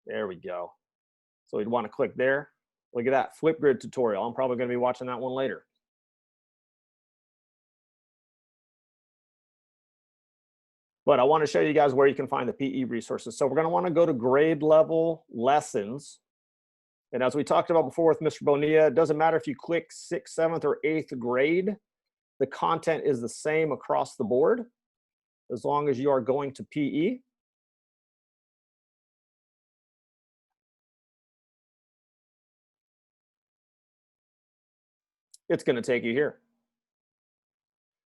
There we go. So you'd want to click there. Look at that Flipgrid tutorial. I'm probably going to be watching that one later. But I want to show you guys where you can find the PE resources. So we're going to want to go to grade level lessons. And as we talked about before with Mr. Bonilla, it doesn't matter if you click 6th, 7th, or 8th grade. The content is the same across the board as long as you are going to PE. It's going to take you here.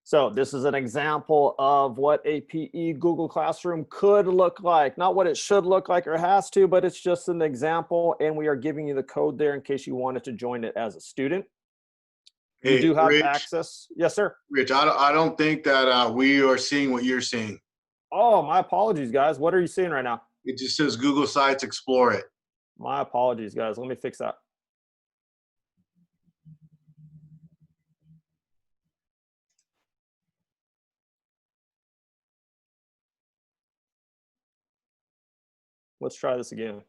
So this is an example of what a PE Google Classroom could look like. Not what it should look like or has to, but it's just an example. And we are giving you the code there in case you wanted to join it as a student. You do have access. Yes, sir. Rich, I don't think that we are seeing what you're seeing. Oh, my apologies, guys. What are you seeing right now? It just says Google Sites, explore it. My apologies, guys. Let me fix that. Let's try this again.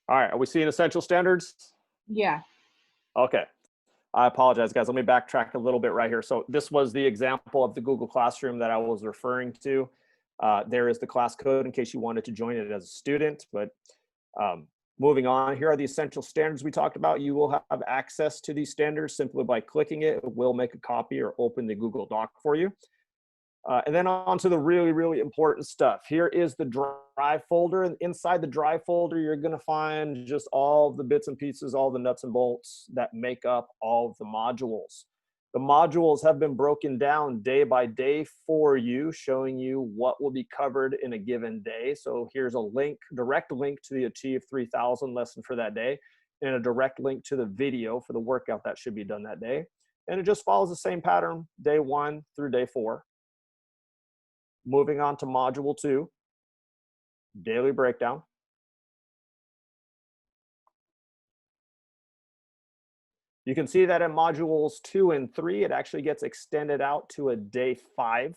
All right, are we seeing essential standards? Yeah. Okay. I apologize, guys. Let me backtrack a little bit right here. So this was the example of the Google Classroom that I was referring to. There is the class code in case you wanted to join it as a student. But moving on, here are the essential standards we talked about. You will have access to these standards simply by clicking it. It will make a copy or open the Google Doc for you. And then on to the really, really important stuff. Here is the drive folder. And inside the drive folder, you're going to find just all the bits and pieces, all the nuts and bolts that make up all of the modules. The modules have been broken down day by day for you, showing you what will be covered in a given day. So here's a link, direct link to the Achieve 3000 lesson for that day. and a direct link to the video for the workout that should be done that day. And it just follows the same pattern, day 1 through day 4. Moving on to module 2, daily breakdown. You can see that in modules 2 and 3, it actually gets extended out to a day 5.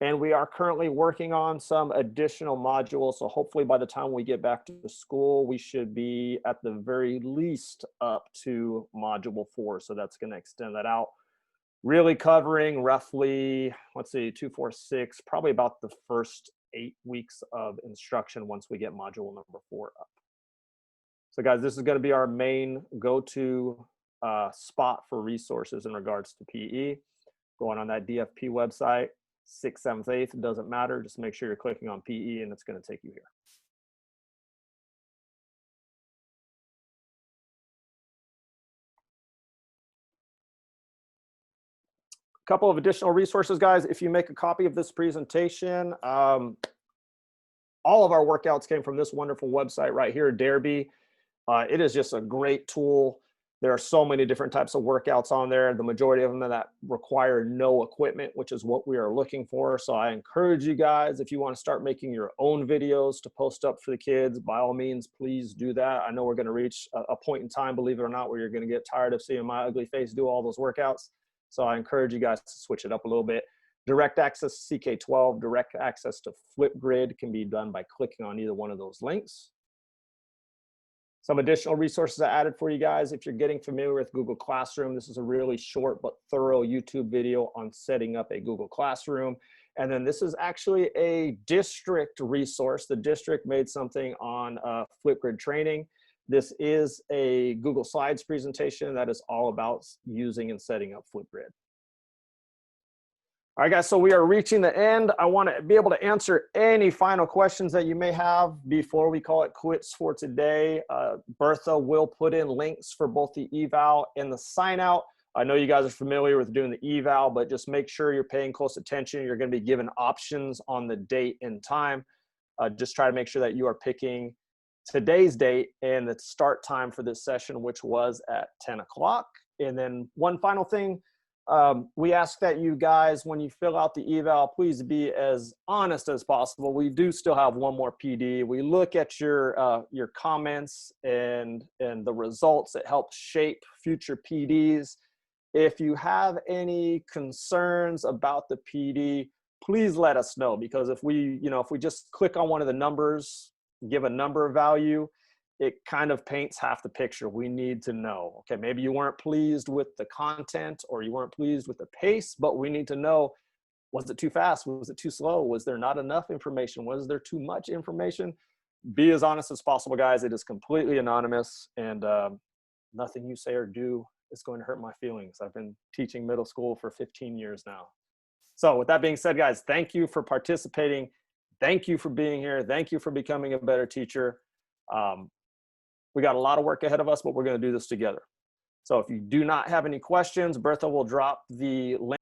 And we are currently working on some additional modules. So hopefully by the time we get back to school, we should be at the very least up to module 4. So that's going to extend that out. Really covering roughly, let's see, 2, 4, 6, probably about the first 8 weeks of instruction once we get module number 4 up. So guys, this is going to be our main go-to spot for resources in regards to PE. Going on that DFP website, 6th, 7th, 8th, it doesn't matter. Just make sure you're clicking on PE and it's going to take you here. A couple of additional resources, guys. If you make a copy of this presentation, all of our workouts came from this wonderful website right here, Derby. It is just a great tool. There are so many different types of workouts on there. The majority of them that require no equipment, which is what we are looking for. So I encourage you guys, if you want to start making your own videos to post up for the kids, by all means, please do that. I know we're going to reach a point in time, believe it or not, where you're going to get tired of seeing my ugly face do all those workouts. So I encourage you guys to switch it up a little bit. Direct access to CK12, direct access to Flipgrid can be done by clicking on either one of those links. Some additional resources I added for you guys. If you're getting familiar with Google Classroom, this is a really short but thorough YouTube video on setting up a Google Classroom. And then this is actually a district resource. The district made something on Flipgrid training. This is a Google Slides presentation that is all about using and setting up Flipgrid. All right, guys, so we are reaching the end. I want to be able to answer any final questions that you may have before we call it quits for today. Bertha will put in links for both the eval and the sign out. I know you guys are familiar with doing the eval, but just make sure you're paying close attention. You're going to be given options on the date and time. Just try to make sure that you are picking today's date and the start time for this session, which was at 10 o'clock. And then one final thing, we ask that you guys, when you fill out the eval, please be as honest as possible. We do still have one more PD. We look at your comments and the results. It helps shape future PDs. If you have any concerns about the PD, please let us know, because if we just click on one of the numbers, give a number value, it kind of paints half the picture. We need to know, okay, maybe you weren't pleased with the content or you weren't pleased with the pace, but we need to know, was it too fast? Was it too slow? Was there not enough information? Was there too much information? Be as honest as possible, guys. It is completely anonymous, and nothing you say or do is going to hurt my feelings. I've been teaching middle school for 15 years now. So with that being said, guys, thank you for participating. Thank you for being here. Thank you for becoming a better teacher. We got a lot of work ahead of us, but we're going to do this together. So if you do not have any questions, Bertha will drop the link